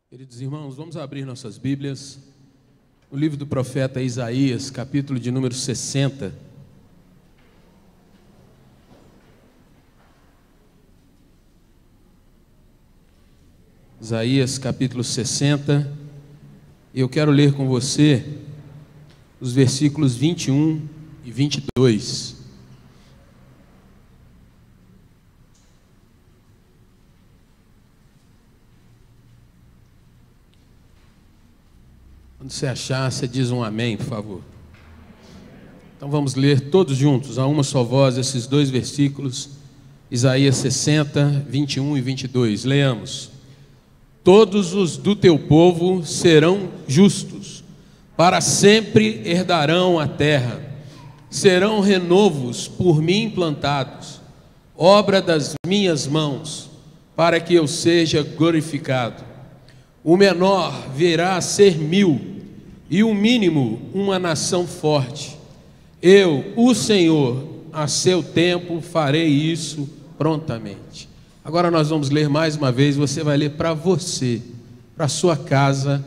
Queridos irmãos, vamos abrir nossas Bíblias. O livro do profeta Isaías, capítulo de número 60. Isaías, capítulo 60. Eu quero ler com você os versículos 21 e 22. Quando você achar, você diz um amém, por favor. Então vamos ler todos juntos, a uma só voz, esses dois versículos. Isaías 60, 21 e 22. Leamos. Todos os do teu povo serão justos, para sempre herdarão a terra. Serão renovos por mim plantados, obra das minhas mãos, para que eu seja glorificado. O menor virá a ser 1000, e o mínimo uma nação forte. Eu, o Senhor, a seu tempo farei isso prontamente. Agora nós vamos ler mais uma vez, você vai ler para você, para a sua casa,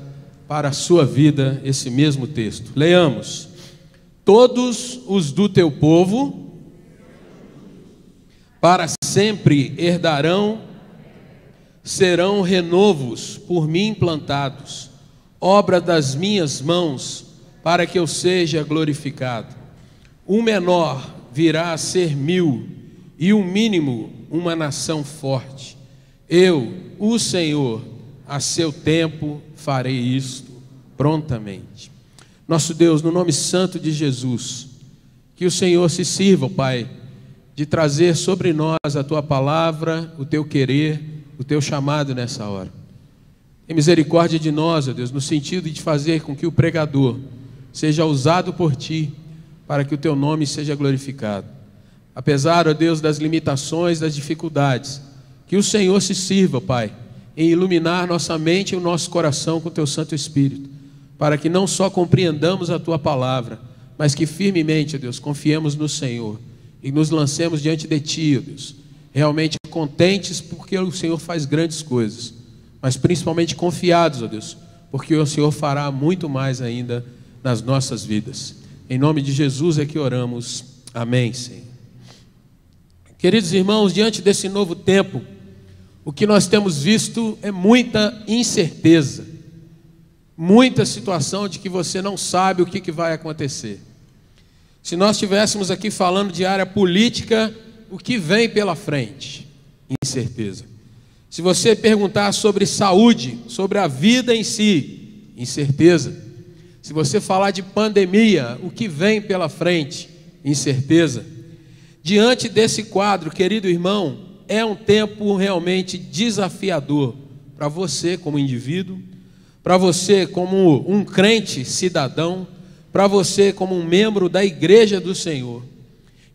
para a sua vida, esse mesmo texto. Leamos. Todos os do teu povo, para sempre herdarão, serão renovos por mim plantados, obra das minhas mãos, para que eu seja glorificado. O menor virá a ser 1000, e o mínimo uma nação forte. Eu, o Senhor, a seu tempo farei isto prontamente. Nosso Deus, no nome santo de Jesus, que o Senhor se sirva, Pai, de trazer sobre nós a Tua palavra, o Teu querer, o Teu chamado nessa hora. Tem misericórdia de nós, ó Deus, no sentido de fazer com que o pregador seja usado por Ti, para que o Teu nome seja glorificado. Apesar, ó Deus, das limitações, das dificuldades, que o Senhor se sirva, Pai, em iluminar nossa mente e o nosso coração com o Teu Santo Espírito, para que não só compreendamos a Tua palavra, mas que firmemente, ó Deus, confiemos no Senhor e nos lancemos diante de Ti, ó Deus, realmente contentes porque o Senhor faz grandes coisas, mas principalmente confiados, ó Deus, porque o Senhor fará muito mais ainda nas nossas vidas. Em nome de Jesus é que oramos. Amém, Senhor. Queridos irmãos, diante desse novo tempo, o que nós temos visto é muita incerteza, muita situação de que você não sabe o que vai acontecer. Se nós estivéssemos aqui falando de área política, o que vem pela frente? Incerteza. Se você perguntar sobre saúde, sobre a vida em si, incerteza. Se você falar de pandemia, o que vem pela frente? Incerteza. Diante desse quadro, querido irmão, é um tempo realmente desafiador para você como indivíduo, para você como um crente cidadão, para você como um membro da igreja do Senhor.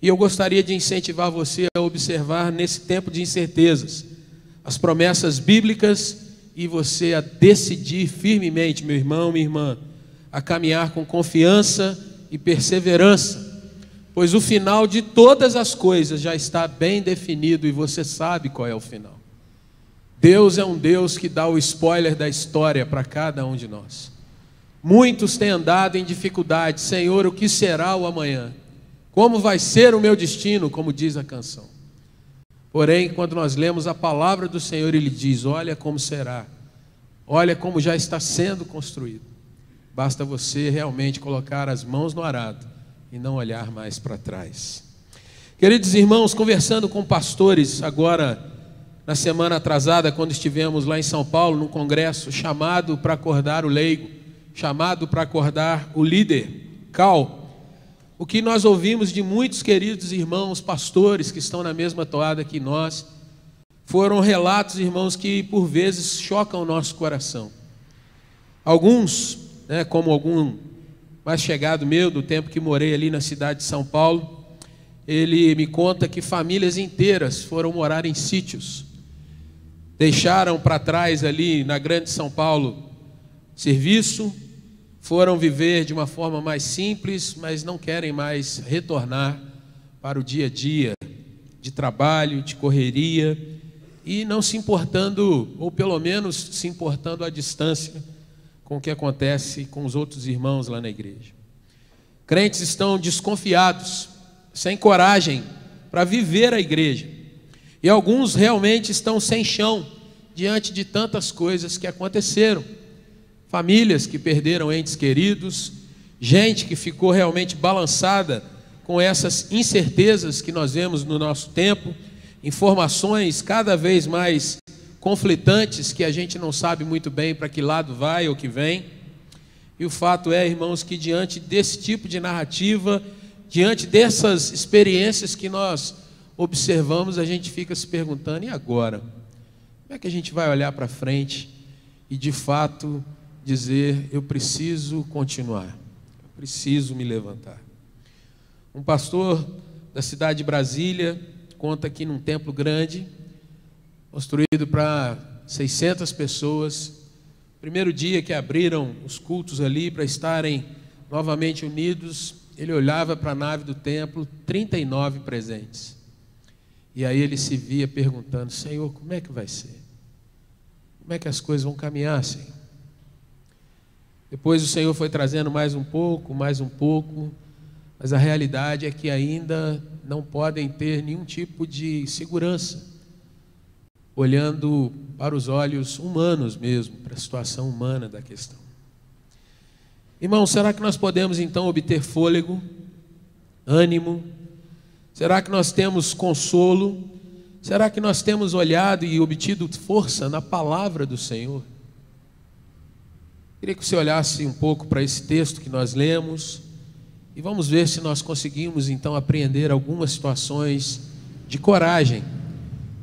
E eu gostaria de incentivar você a observar nesse tempo de incertezas as promessas bíblicas e você a decidir firmemente, meu irmão, minha irmã, a caminhar com confiança e perseverança, pois o final de todas as coisas já está bem definido e você sabe qual é o final. Deus é um Deus que dá o spoiler da história para cada um de nós. Muitos têm andado em dificuldade. Senhor, o que será o amanhã? Como vai ser o meu destino, como diz a canção. Porém, quando nós lemos a palavra do Senhor, Ele diz, olha como será, olha como já está sendo construído. Basta você realmente colocar as mãos no arado e não olhar mais para trás. Queridos irmãos, conversando com pastores agora, na semana atrasada, quando estivemos lá em São Paulo, num congresso chamado para acordar o leigo, chamado para acordar o líder, Cal. O que nós ouvimos de muitos queridos irmãos pastores que estão na mesma toada que nós, foram relatos, irmãos, que por vezes chocam o nosso coração. Alguns, como algum mais chegado meu, do tempo que morei ali na cidade de São Paulo, ele me conta que famílias inteiras foram morar em sítios, deixaram para trás ali na grande São Paulo serviço, foram viver de uma forma mais simples, mas não querem mais retornar para o dia a dia de trabalho, de correria, e não se importando, ou pelo menos se importando à distância com o que acontece com os outros irmãos lá na igreja. Crentes estão desconfiados, sem coragem para viver a igreja, e alguns realmente estão sem chão diante de tantas coisas que aconteceram. Famílias que perderam entes queridos, gente que ficou realmente balançada com essas incertezas que nós vemos no nosso tempo, informações cada vez mais conflitantes que a gente não sabe muito bem para que lado vai ou que vem. E o fato é, irmãos, que diante desse tipo de narrativa, diante dessas experiências que nós observamos, a gente fica se perguntando: e agora? Como é que a gente vai olhar para frente e de fato dizer: eu preciso continuar, eu preciso me levantar? Um pastor da cidade de Brasília conta que num templo grande, construído para 600 pessoas, primeiro dia que abriram os cultos ali para estarem novamente unidos, ele olhava para a nave do templo, 39 presentes. E aí ele se via perguntando: Senhor, como é que vai ser? Como é que as coisas vão caminhar, Senhor? Depois o Senhor foi trazendo mais um pouco, mas a realidade é que ainda não podem ter nenhum tipo de segurança, olhando para os olhos humanos mesmo, para a situação humana da questão. Irmão, será que nós podemos então obter fôlego, ânimo? Será que nós temos consolo? Será que nós temos olhado e obtido força na palavra do Senhor? Queria que você olhasse um pouco para esse texto que nós lemos e vamos ver se nós conseguimos então apreender algumas situações de coragem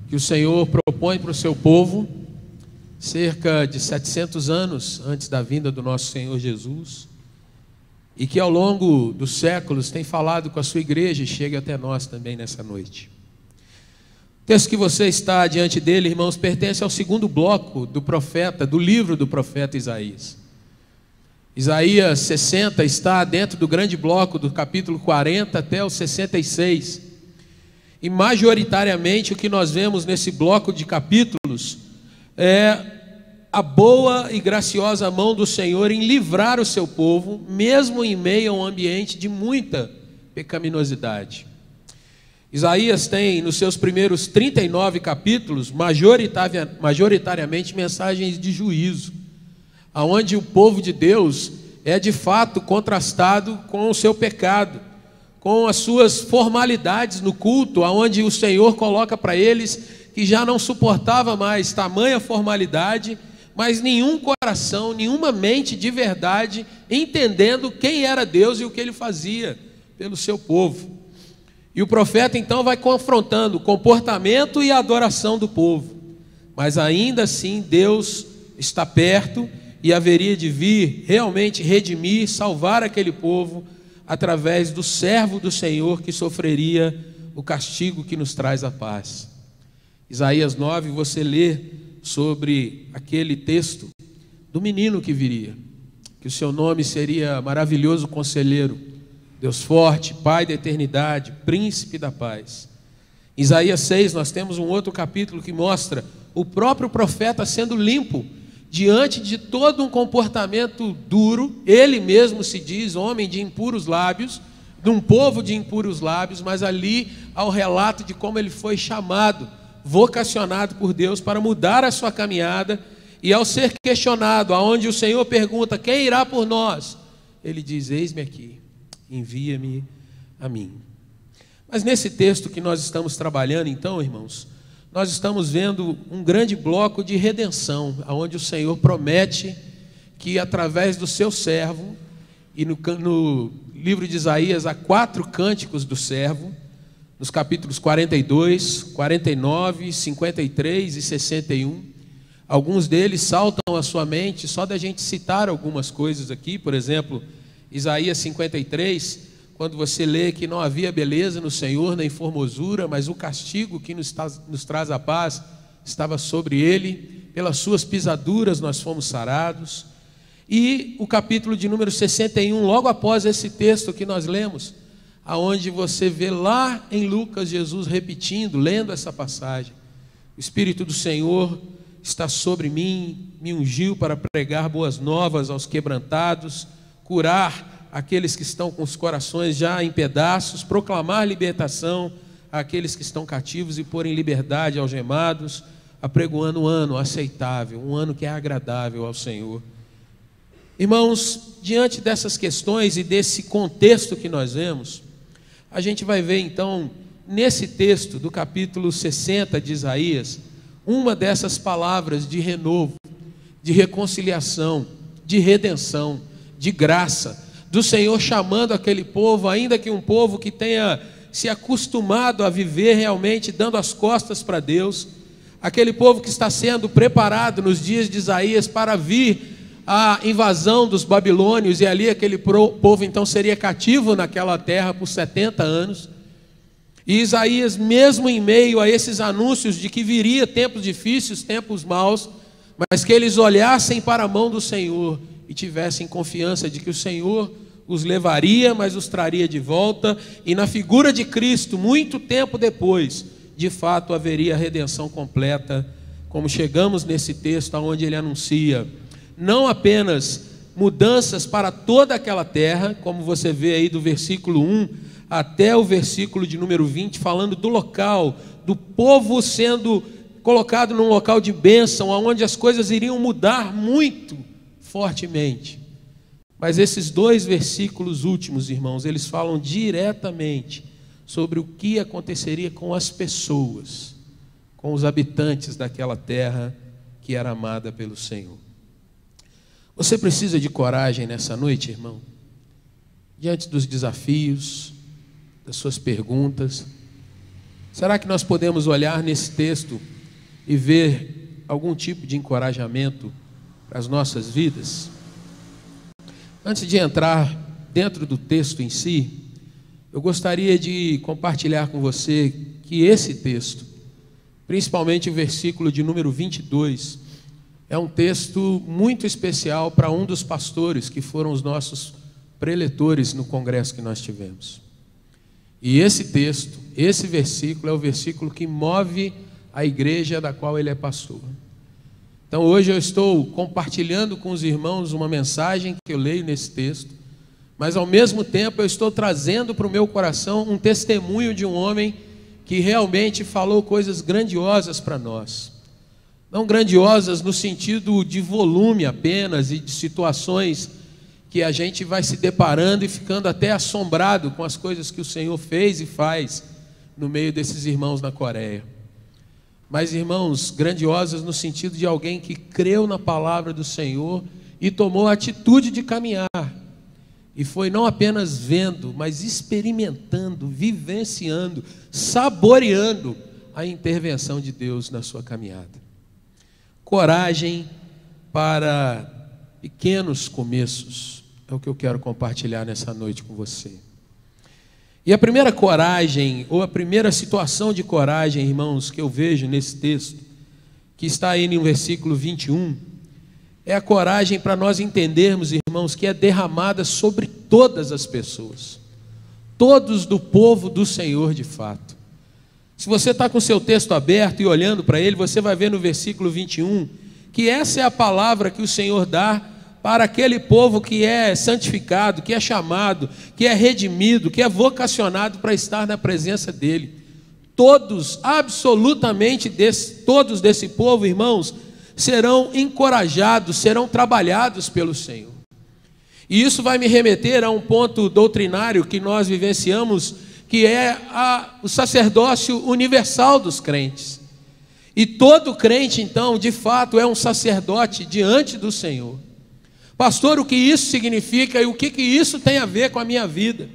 que o Senhor propõe para o seu povo, cerca de 700 anos antes da vinda do nosso Senhor Jesus, e que ao longo dos séculos tem falado com a sua igreja e chega até nós também nessa noite. O texto que você está diante dele, irmãos, pertence ao segundo bloco do profeta, do livro do profeta Isaías. Isaías 60 está dentro do grande bloco do capítulo 40 até o 66. E majoritariamente o que nós vemos nesse bloco de capítulos é a boa e graciosa mão do Senhor em livrar o seu povo, mesmo em meio a um ambiente de muita pecaminosidade. Isaías tem nos seus primeiros 39 capítulos, majoritariamente mensagens de juízo, aonde o povo de Deus é de fato contrastado com o seu pecado, com as suas formalidades no culto, aonde o Senhor coloca para eles que já não suportava mais tamanha formalidade, mas nenhum coração, nenhuma mente de verdade, entendendo quem era Deus e o que Ele fazia pelo seu povo. E o profeta então vai confrontando o comportamento e a adoração do povo, mas ainda assim Deus está perto e haveria de vir realmente redimir, salvar aquele povo através do servo do Senhor que sofreria o castigo que nos traz a paz. Isaías 9, você lê sobre aquele texto do menino que viria, que o seu nome seria Maravilhoso Conselheiro, Deus Forte, Pai da Eternidade, Príncipe da Paz. Em Isaías 6 nós temos um outro capítulo que mostra o próprio profeta sendo limpo diante de todo um comportamento duro. Ele mesmo se diz homem de impuros lábios, de um povo de impuros lábios, mas ali há o relato de como ele foi chamado, vocacionado por Deus para mudar a sua caminhada, e ao ser questionado, aonde o Senhor pergunta: quem irá por nós? Ele diz: eis-me aqui, envia-me a mim. Mas nesse texto que nós estamos trabalhando então, irmãos, nós estamos vendo um grande bloco de redenção, aonde o Senhor promete que através do seu servo, e no livro de Isaías há 4 cânticos do servo, nos capítulos 42, 49, 53 e 61, alguns deles saltam à sua mente, só da gente citar algumas coisas aqui. Por exemplo, Isaías 53, quando você lê que não havia beleza no Senhor, nem formosura, mas o castigo que nos traz a paz estava sobre ele, pelas suas pisaduras nós fomos sarados. E o capítulo de número 61, logo após esse texto que nós lemos, aonde você vê lá em Lucas Jesus repetindo, lendo essa passagem, O Espírito do Senhor está sobre mim, me ungiu para pregar boas novas aos quebrantados, curar aqueles que estão com os corações já em pedaços, proclamar libertação àqueles que estão cativos e pôr em liberdade algemados, apregoando um ano aceitável, um ano que é agradável ao Senhor. Irmãos, diante dessas questões e desse contexto que nós vemos, a gente vai ver então, nesse texto do capítulo 60 de Isaías, uma dessas palavras de renovo, de reconciliação, de redenção, de graça, do Senhor chamando aquele povo, ainda que um povo que tenha se acostumado a viver realmente dando as costas para Deus, aquele povo que está sendo preparado nos dias de Isaías para vir a invasão dos babilônios, e ali aquele povo então seria cativo naquela terra por 70 anos. E Isaías, mesmo em meio a esses anúncios de que viria tempos difíceis, tempos maus, mas que eles olhassem para a mão do Senhor e tivessem confiança de que o Senhor os levaria, mas os traria de volta, e na figura de Cristo, muito tempo depois, de fato haveria a redenção completa, como chegamos nesse texto onde ele anuncia não apenas mudanças para toda aquela terra, como você vê aí do versículo 1 até o versículo de número 20, falando do local, do povo sendo colocado num local de bênção, onde as coisas iriam mudar muito fortemente. Mas esses dois versículos últimos, irmãos, eles falam diretamente sobre o que aconteceria com as pessoas, com os habitantes daquela terra que era amada pelo Senhor. Você precisa de coragem nessa noite, irmão, diante dos desafios, das suas perguntas. Será que nós podemos olhar nesse texto e ver algum tipo de encorajamento para as nossas vidas? Antes de entrar dentro do texto em si, eu gostaria de compartilhar com você que esse texto, principalmente o versículo de número 22, é um texto muito especial para um dos pastores que foram os nossos preletores no congresso que nós tivemos. E esse texto, esse versículo é o versículo que move a igreja da qual ele é pastor. Então hoje eu estou compartilhando com os irmãos uma mensagem que eu leio nesse texto, mas ao mesmo tempo eu estou trazendo para o meu coração um testemunho de um homem que realmente falou coisas grandiosas para nós. Não grandiosas no sentido de volume apenas e de situações que a gente vai se deparando e ficando até assombrado com as coisas que o Senhor fez e faz no meio desses irmãos na Coreia. Mas, irmãos, grandiosas no sentido de alguém que creu na palavra do Senhor e tomou a atitude de caminhar. E foi não apenas vendo, mas experimentando, vivenciando, saboreando a intervenção de Deus na sua caminhada. Coragem para pequenos começos é o que eu quero compartilhar nessa noite com você. E a primeira coragem, ou a primeira situação de coragem, irmãos, que eu vejo nesse texto, que está aí no versículo 21, é a coragem para nós entendermos, irmãos, que é derramada sobre todas as pessoas, todos do povo do Senhor de fato. Se você está com o seu texto aberto e olhando para ele, você vai ver no versículo 21, que essa é a palavra que o Senhor dá para aquele povo que é santificado, que é chamado, que é redimido, que é vocacionado para estar na presença dele. Todos, absolutamente todos desse povo, irmãos, serão encorajados, serão trabalhados pelo Senhor. E isso vai me remeter a um ponto doutrinário que nós vivenciamos, que é o sacerdócio universal dos crentes. E todo crente, então, de fato, é um sacerdote diante do Senhor. Pastor, o que isso significa e o que isso tem a ver com a minha vida?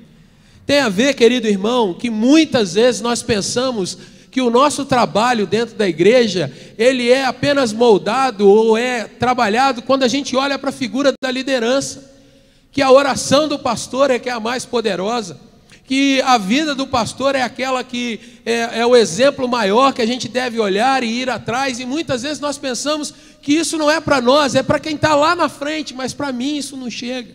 Tem a ver, querido irmão, que muitas vezes nós pensamos que o nosso trabalho dentro da igreja, ele é apenas moldado ou é trabalhado quando a gente olha para a figura da liderança, que a oração do pastor é que é a mais poderosa, que a vida do pastor é aquela que é o exemplo maior que a gente deve olhar e ir atrás, e muitas vezes nós pensamos que isso não é para nós, é para quem está lá na frente, mas para mim isso não chega.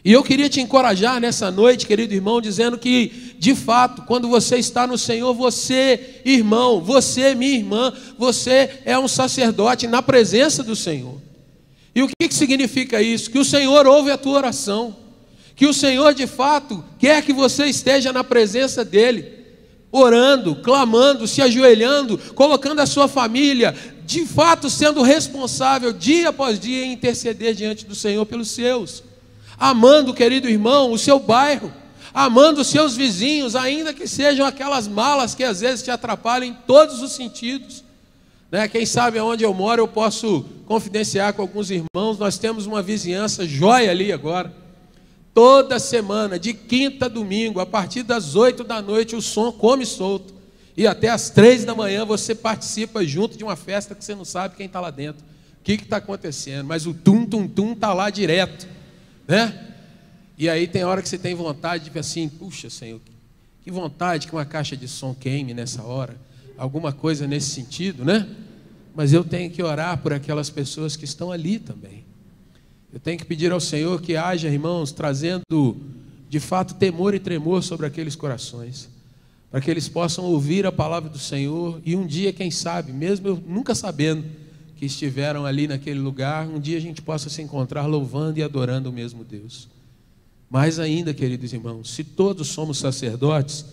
E eu queria te encorajar nessa noite, querido irmão, dizendo que, de fato, quando você está no Senhor, você, irmão, você, minha irmã, você é um sacerdote na presença do Senhor. E o que significa isso? Que o Senhor ouve a tua oração, que o Senhor, de fato, quer que você esteja na presença dEle, orando, clamando, se ajoelhando, colocando a sua família, de fato, sendo responsável, dia após dia, em interceder diante do Senhor pelos seus. Amando, querido irmão, o seu bairro, amando os seus vizinhos, ainda que sejam aquelas malas que às vezes te atrapalham em todos os sentidos, né? Quem sabe onde eu moro eu posso confidenciar com alguns irmãos. Nós temos uma vizinhança jóia ali agora. Toda semana, de quinta a domingo, a partir das 8 da noite, o som come solto, e até às 3 da manhã você participa junto de uma festa que você não sabe quem está lá dentro, o que está acontecendo, mas o tum-tum-tum está lá direto, né? E aí tem hora que você tem vontade de ver assim, puxa, Senhor, que vontade que uma caixa de som queime nessa hora, alguma coisa nesse sentido, né? Mas eu tenho que orar por aquelas pessoas que estão ali também. Eu tenho que pedir ao Senhor que haja, irmãos, trazendo de fato temor e tremor sobre aqueles corações, para que eles possam ouvir a palavra do Senhor e um dia, quem sabe, mesmo eu nunca sabendo que estiveram ali naquele lugar, um dia a gente possa se encontrar louvando e adorando o mesmo Deus. Mais ainda, queridos irmãos, se todos somos sacerdotes,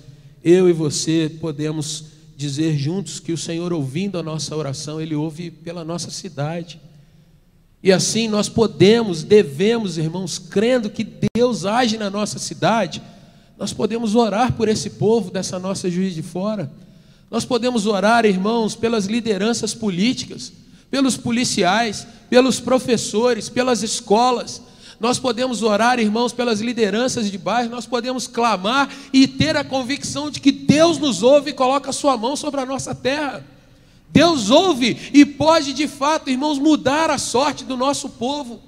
eu e você podemos dizer juntos que o Senhor, ouvindo a nossa oração, Ele ouve pela nossa cidade. E assim nós podemos, devemos, irmãos, crendo que Deus age na nossa cidade, nós podemos orar por esse povo dessa nossa Juiz de Fora. Nós podemos orar, irmãos, pelas lideranças políticas, pelos policiais, pelos professores, pelas escolas. Nós podemos orar, irmãos, pelas lideranças de bairro. Nós podemos clamar e ter a convicção de que Deus nos ouve e coloca a sua mão sobre a nossa terra. Deus ouve e pode, de fato, irmãos, mudar a sorte do nosso povo,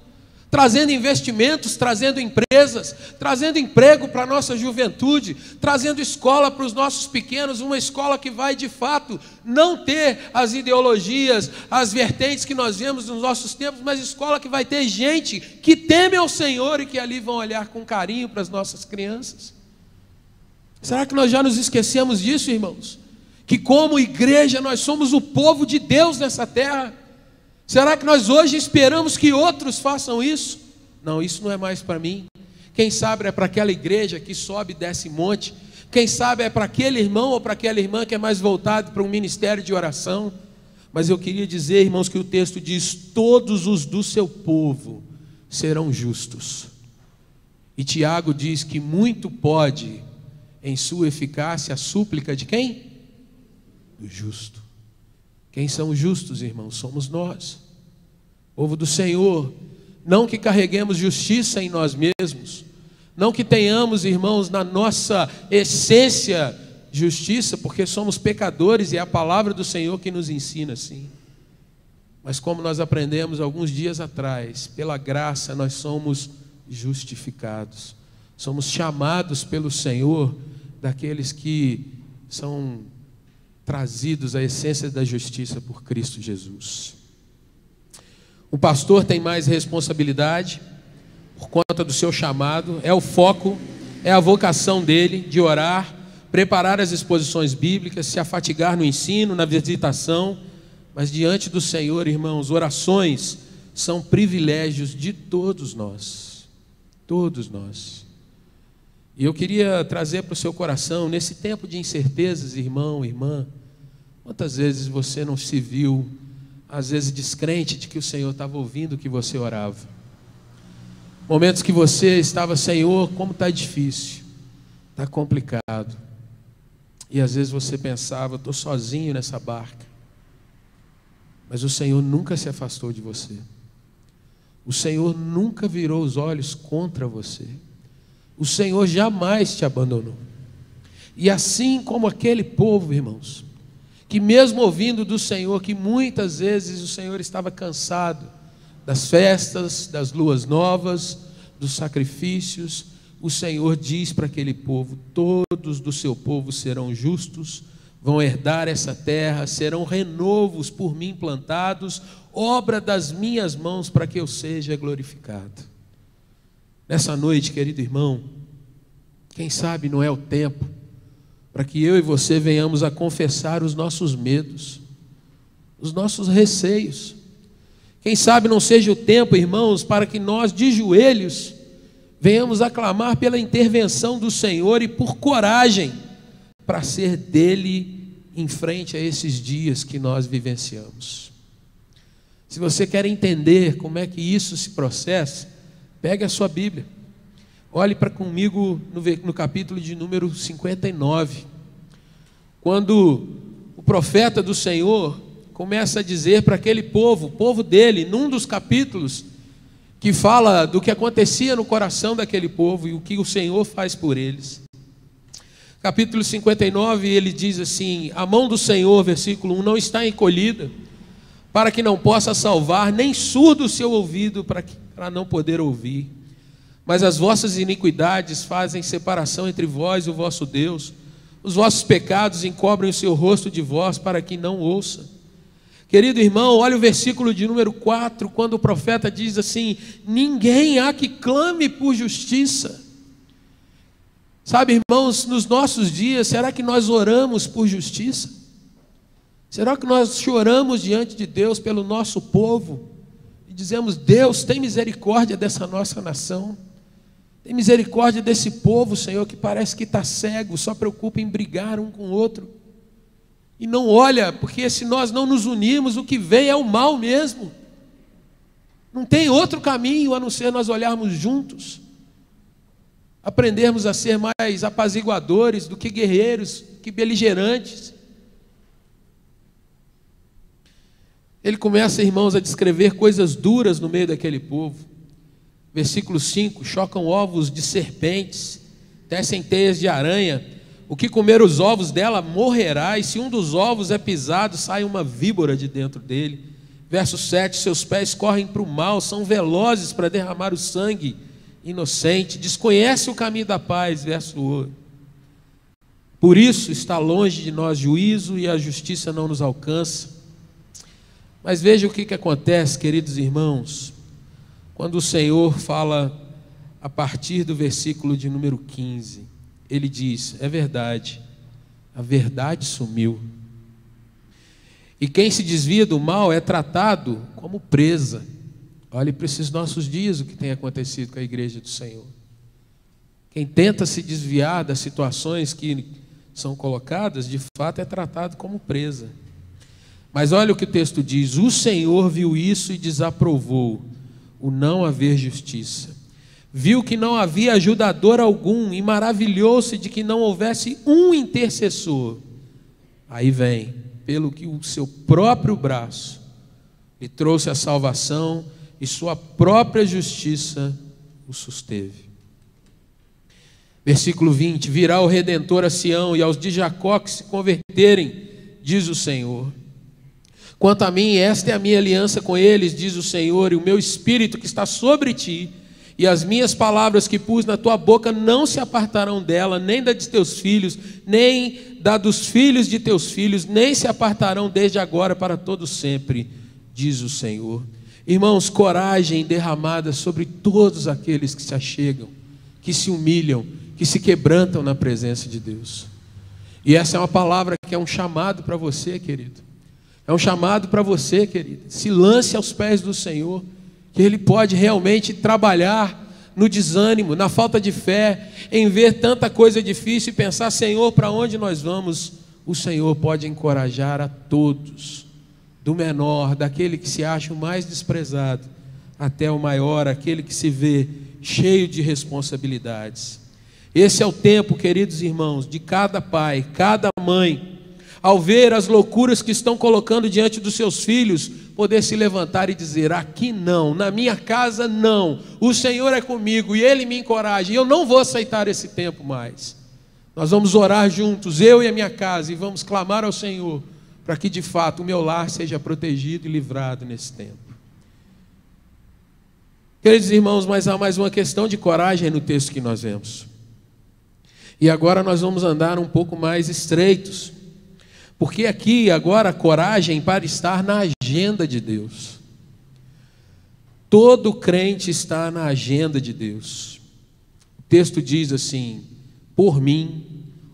trazendo investimentos, trazendo empresas, trazendo emprego para a nossa juventude, trazendo escola para os nossos pequenos, uma escola que vai, de fato, não ter as ideologias, as vertentes que nós vemos nos nossos tempos, mas escola que vai ter gente que teme ao Senhor e que ali vão olhar com carinho para as nossas crianças. Será que nós já nos esquecemos disso, irmãos? Que como igreja nós somos o povo de Deus nessa terra. Será que nós hoje esperamos que outros façam isso? Não, isso não é mais para mim. Quem sabe é para aquela igreja que sobe e desce monte. Quem sabe é para aquele irmão ou para aquela irmã que é mais voltado para um ministério de oração. Mas eu queria dizer, irmãos, que o texto diz: todos os do seu povo serão justos. E Tiago diz que muito pode, em sua eficácia, a súplica de quem? Do justo. Quem são os justos, irmãos? Somos nós, povo do Senhor. Não que carreguemos justiça em nós mesmos, não que tenhamos, irmãos, na nossa essência justiça, porque somos pecadores e é a palavra do Senhor que nos ensina assim. Mas como nós aprendemos alguns dias atrás, pela graça nós somos justificados, somos chamados pelo Senhor daqueles que são trazidos à essência da justiça por Cristo Jesus. O pastor tem mais responsabilidade por conta do seu chamado, é o foco, é a vocação dele de orar, preparar as exposições bíblicas, se afatigar no ensino, na visitação, mas diante do Senhor, irmãos, orações são privilégios de todos nós, todos nós. E eu queria trazer para o seu coração, nesse tempo de incertezas, irmão, irmã, quantas vezes você não se viu, às vezes descrente de que o Senhor estava ouvindo o que você orava? Momentos que você estava: Senhor, como está difícil, está complicado. E às vezes você pensava: estou sozinho nessa barca. Mas o Senhor nunca se afastou de você. O Senhor nunca virou os olhos contra você. O Senhor jamais te abandonou. E assim como aquele povo, irmãos, que mesmo ouvindo do Senhor, que muitas vezes o Senhor estava cansado das festas, das luas novas, dos sacrifícios, o Senhor diz para aquele povo: todos do seu povo serão justos, vão herdar essa terra, serão renovos por mim plantados, obra das minhas mãos, para que eu seja glorificado. Nessa noite, querido irmão, quem sabe não é o tempo para que eu e você venhamos a confessar os nossos medos, os nossos receios. Quem sabe não seja o tempo, irmãos, para que nós de joelhos venhamos a clamar pela intervenção do Senhor e por coragem para ser dele em frente a esses dias que nós vivenciamos. Se você quer entender como é que isso se processa, pegue a sua Bíblia, olhe para comigo no capítulo de número 59, quando o profeta do Senhor começa a dizer para aquele povo, o povo dele, num dos capítulos que fala do que acontecia no coração daquele povo e o que o Senhor faz por eles. Capítulo 59, ele diz assim: a mão do Senhor, versículo 1, não está encolhida, para que não possa salvar, nem surdo o seu ouvido para não poder ouvir. Mas as vossas iniquidades fazem separação entre vós e o vosso Deus. Os vossos pecados encobrem o seu rosto de vós, para que não ouça. Querido irmão, olha o versículo de número 4, quando o profeta diz assim: ninguém há que clame por justiça. Sabe, irmãos, nos nossos dias, será que nós oramos por justiça? Será que nós choramos diante de Deus pelo nosso povo? E dizemos: Deus, tem misericórdia dessa nossa nação. Tem misericórdia desse povo, Senhor, que parece que está cego, só preocupa em brigar um com o outro. E não olha, porque se nós não nos unirmos, o que vem é o mal mesmo. Não tem outro caminho a não ser nós olharmos juntos, aprendermos a ser mais apaziguadores do que guerreiros, que beligerantes. Ele começa, irmãos, a descrever coisas duras no meio daquele povo. Versículo 5, chocam ovos de serpentes, tecem teias de aranha. O que comer os ovos dela morrerá, e se um dos ovos é pisado, sai uma víbora de dentro dele. Verso 7, seus pés correm para o mal, são velozes para derramar o sangue inocente, desconhece o caminho da paz. Verso 8, por isso está longe de nós juízo e a justiça não nos alcança. Mas veja o que acontece, queridos irmãos, quando o Senhor fala a partir do versículo de número 15. Ele diz: é verdade, a verdade sumiu. E quem se desvia do mal é tratado como presa. Olhe para esses nossos dias o que tem acontecido com a igreja do Senhor. Quem tenta se desviar das situações que são colocadas, de fato é tratado como presa. Mas olha o que o texto diz: o Senhor viu isso e desaprovou o não haver justiça. Viu que não havia ajudador algum e maravilhou-se de que não houvesse um intercessor. Aí vem, pelo que o seu próprio braço lhe trouxe a salvação e sua própria justiça o susteve. Versículo 20, virá o Redentor a Sião e aos de Jacó que se converterem, diz o Senhor. Quanto a mim, esta é a minha aliança com eles, diz o Senhor, e o meu espírito que está sobre ti, e as minhas palavras que pus na tua boca não se apartarão dela, nem da de teus filhos, nem da dos filhos de teus filhos, nem se apartarão desde agora para todo sempre, diz o Senhor. Irmãos, coragem derramada sobre todos aqueles que se achegam, que se humilham, que se quebrantam na presença de Deus. E essa é uma palavra que é um chamado para você, querido. É um chamado para você, querido. Se lance aos pés do Senhor, que Ele pode realmente trabalhar no desânimo, na falta de fé, em ver tanta coisa difícil e pensar: Senhor, para onde nós vamos? O Senhor pode encorajar a todos, do menor, daquele que se acha o mais desprezado, até o maior, aquele que se vê cheio de responsabilidades. Esse é o tempo, queridos irmãos, de cada pai, cada mãe, ao ver as loucuras que estão colocando diante dos seus filhos, poder se levantar e dizer: aqui não, na minha casa não, o Senhor é comigo e Ele me encoraja, e eu não vou aceitar esse tempo mais. Nós vamos orar juntos, eu e a minha casa, e vamos clamar ao Senhor, para que de fato o meu lar seja protegido e livrado nesse tempo. Queridos irmãos, mas há mais uma questão de coragem no texto que nós vemos. E agora nós vamos andar um pouco mais estreitos, porque aqui agora a coragem para estar na agenda de Deus. Todo crente está na agenda de Deus. texto diz assim: por mim,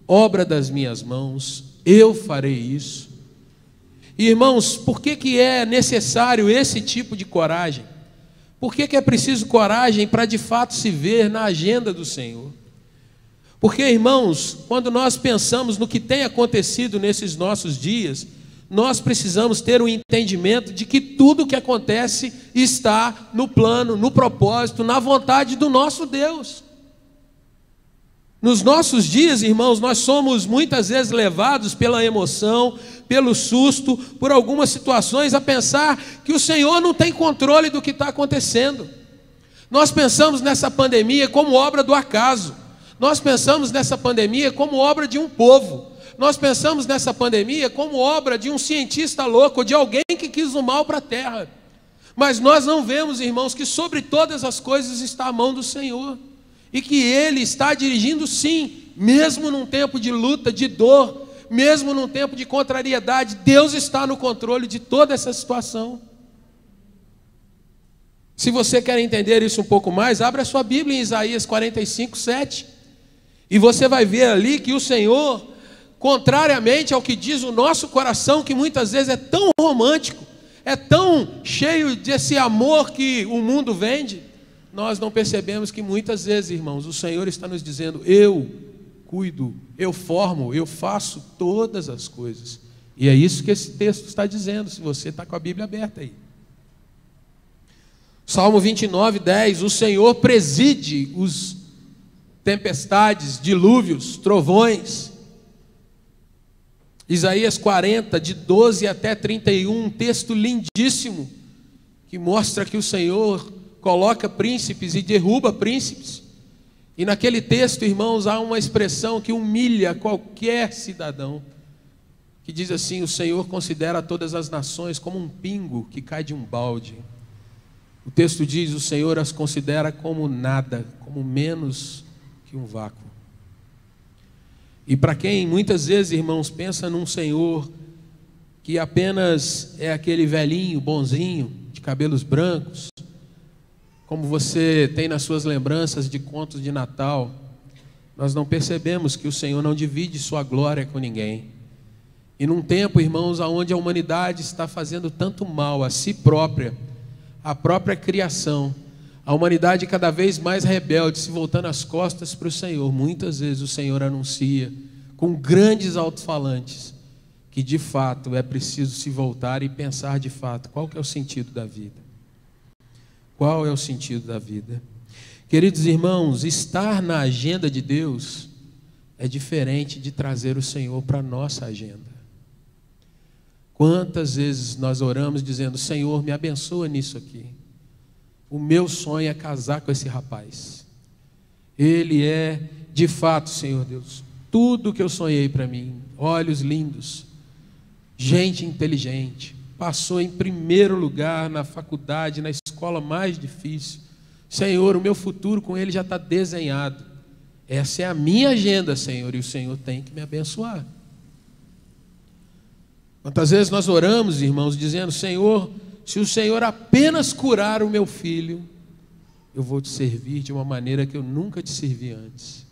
obra das minhas mãos, eu farei isso. Irmãos, por que é necessário esse tipo de coragem? Por que é preciso coragem para de fato se ver na agenda do Senhor? Porque, irmãos, quando nós pensamos no que tem acontecido nesses nossos dias, nós precisamos ter um entendimento de que tudo o que acontece está no plano, no propósito, na vontade do nosso Deus. Nos nossos dias, irmãos, nós somos muitas vezes levados pela emoção, pelo susto, por algumas situações, a pensar que o Senhor não tem controle do que está acontecendo. Nós pensamos nessa pandemia como obra do acaso. Nós pensamos nessa pandemia como obra de um povo. Nós pensamos nessa pandemia como obra de um cientista louco, de alguém que quis o mal para a terra. Mas nós não vemos, irmãos, que sobre todas as coisas está a mão do Senhor. E que Ele está dirigindo sim, mesmo num tempo de luta, de dor, mesmo num tempo de contrariedade, Deus está no controle de toda essa situação. Se você quer entender isso um pouco mais, abra sua Bíblia em Isaías 45, 7. E você vai ver ali que o Senhor, contrariamente ao que diz o nosso coração, que muitas vezes é tão romântico, é tão cheio desse amor que o mundo vende, nós não percebemos que muitas vezes, irmãos, o Senhor está nos dizendo: eu cuido, eu formo, eu faço todas as coisas. E é isso que esse texto está dizendo, se você está com a Bíblia aberta aí. Salmo 29, 10, o Senhor preside os tempestades, dilúvios, trovões. Isaías 40, de 12 até 31, um texto lindíssimo, que mostra que o Senhor coloca príncipes e derruba príncipes. E naquele texto, irmãos, há uma expressão que humilha qualquer cidadão, que diz assim: o Senhor considera todas as nações como um pingo que cai de um balde. O texto diz: o Senhor as considera como nada, como menos que um vácuo. E para quem muitas vezes, irmãos, pensa num Senhor que apenas é aquele velhinho bonzinho, de cabelos brancos, como você tem nas suas lembranças de contos de Natal, nós não percebemos que o Senhor não divide sua glória com ninguém. E num tempo, irmãos, onde a humanidade está fazendo tanto mal a si própria, à própria criação, a humanidade cada vez mais rebelde, se voltando as costas para o Senhor, muitas vezes o Senhor anuncia com grandes alto-falantes que de fato é preciso se voltar e pensar de fato qual que é o sentido da vida. Qual é o sentido da vida? Queridos irmãos, estar na agenda de Deus é diferente de trazer o Senhor para a nossa agenda. Quantas vezes nós oramos dizendo: Senhor, me abençoa nisso aqui. O meu sonho é casar com esse rapaz. Ele é, de fato, Senhor Deus, tudo o que eu sonhei para mim. Olhos lindos, gente inteligente, passou em primeiro lugar na faculdade, na escola mais difícil. Senhor, o meu futuro com ele já está desenhado. Essa é a minha agenda, Senhor, e o Senhor tem que me abençoar. Quantas vezes nós oramos, irmãos, dizendo: Senhor, se o Senhor apenas curar o meu filho, eu vou te servir de uma maneira que eu nunca te servi antes.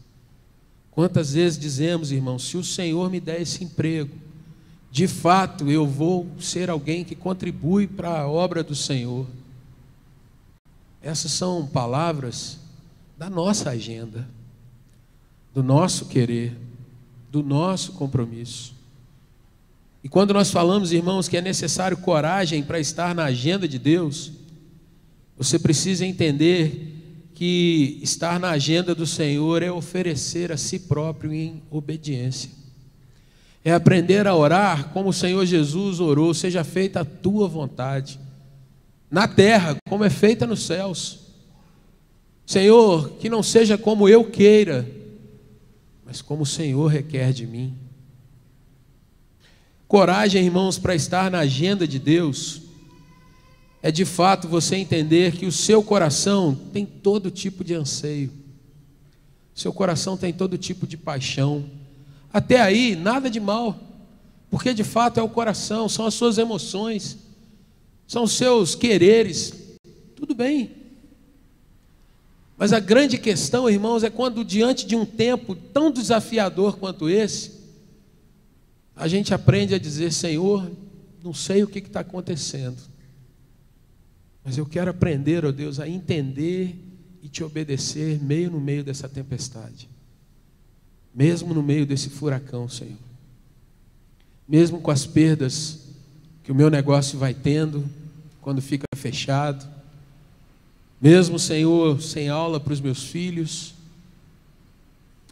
Quantas vezes dizemos, irmãos: se o Senhor me der esse emprego, de fato eu vou ser alguém que contribui para a obra do Senhor. Essas são palavras da nossa agenda, do nosso querer, do nosso compromisso. E quando nós falamos, irmãos, que é necessário coragem para estar na agenda de Deus, você precisa entender que estar na agenda do Senhor é oferecer a si próprio em obediência. É aprender a orar como o Senhor Jesus orou: seja feita a tua vontade, na terra como é feita nos céus. Senhor, que não seja como eu queira, mas como o Senhor requer de mim. Coragem, irmãos, para estar na agenda de Deus é de fato você entender que o seu coração tem todo tipo de anseio, seu coração tem todo tipo de paixão. Até aí, nada de mal, porque de fato é o coração, são as suas emoções, são os seus quereres, tudo bem. Mas a grande questão, irmãos, é quando diante de um tempo tão desafiador quanto esse, a gente aprende a dizer: Senhor, não sei o que está acontecendo, mas eu quero aprender, ó Deus, a entender e te obedecer no meio dessa tempestade, mesmo no meio desse furacão, Senhor, mesmo com as perdas que o meu negócio vai tendo quando fica fechado, mesmo, Senhor, sem aula para os meus filhos.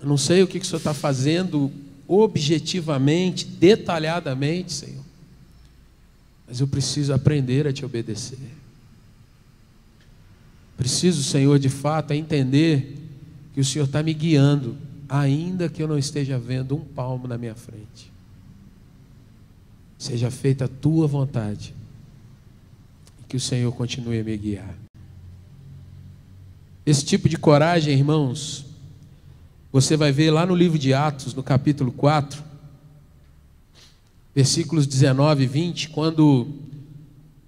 Eu não sei o que o Senhor está fazendo objetivamente, detalhadamente, Senhor, mas eu preciso aprender a te obedecer. Preciso, Senhor, de fato, entender que o Senhor está me guiando, ainda que eu não esteja vendo um palmo na minha frente. Seja feita a tua vontade e que o Senhor continue a me guiar. Esse tipo de coragem, irmãos, você vai ver lá no livro de Atos, no capítulo 4, versículos 19 e 20, quando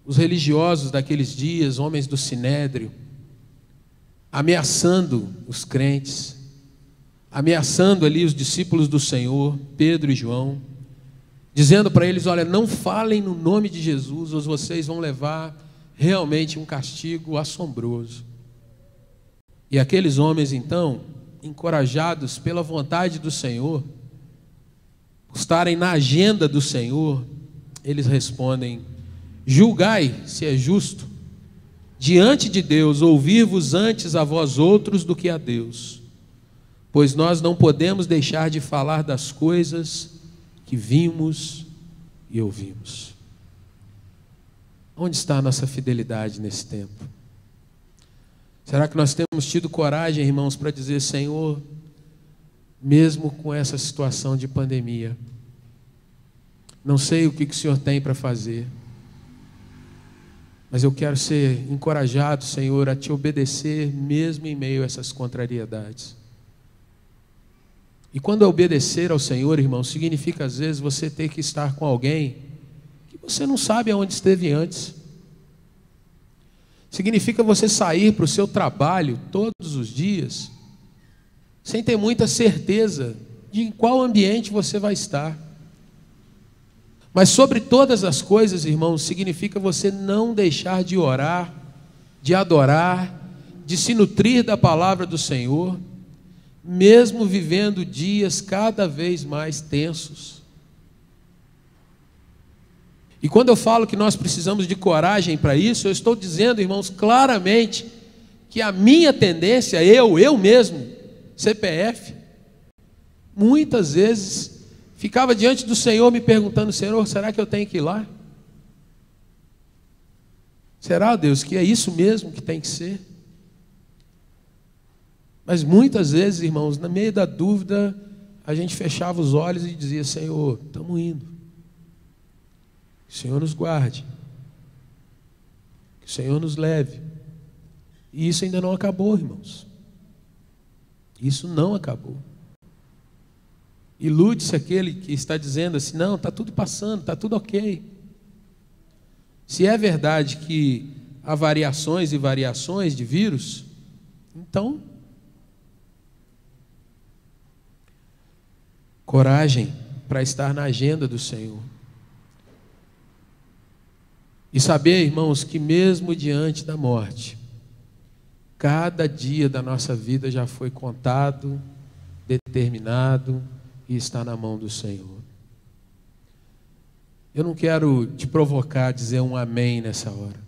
os religiosos daqueles dias, homens do Sinédrio, ameaçando os crentes, ameaçando ali os discípulos do Senhor, Pedro e João, dizendo para eles: olha, não falem no nome de Jesus, ou vocês vão levar realmente um castigo assombroso. E aqueles homens, então, encorajados pela vontade do Senhor, por estarem na agenda do Senhor, eles respondem: julgai se é justo diante de Deus ouvir-vos antes a vós outros do que a Deus, pois nós não podemos deixar de falar das coisas que vimos e ouvimos. Onde está a nossa fidelidade nesse tempo? Será que nós temos tido coragem, irmãos, para dizer: Senhor, mesmo com essa situação de pandemia, não sei o que o Senhor tem para fazer, mas eu quero ser encorajado, Senhor, a te obedecer mesmo em meio a essas contrariedades. E quando obedecer ao Senhor, irmão, significa às vezes você ter que estar com alguém que você não sabe aonde esteve antes. Significa você sair para o seu trabalho todos os dias sem ter muita certeza de em qual ambiente você vai estar. Mas sobre todas as coisas, irmãos, significa você não deixar de orar, de adorar, de se nutrir da palavra do Senhor, mesmo vivendo dias cada vez mais tensos. E quando eu falo que nós precisamos de coragem para isso, eu estou dizendo, irmãos, claramente que a minha tendência, eu mesmo, CPF, muitas vezes ficava diante do Senhor me perguntando: Senhor, será que eu tenho que ir lá? Será, Deus, que é isso mesmo que tem que ser? Mas muitas vezes, irmãos, no meio da dúvida, a gente fechava os olhos e dizia: Senhor, estamos indo. Que o Senhor nos guarde. Que o Senhor nos leve. E isso ainda não acabou, irmãos. Isso não acabou. Ilude-se aquele que está dizendo assim: não, está tudo passando, está tudo ok. Se é verdade que há variações e variações de vírus, então, coragem para estar na agenda do Senhor. E saber, irmãos, que mesmo diante da morte, cada dia da nossa vida já foi contado, determinado e está na mão do Senhor. Eu não quero te provocar a dizer um amém nessa hora,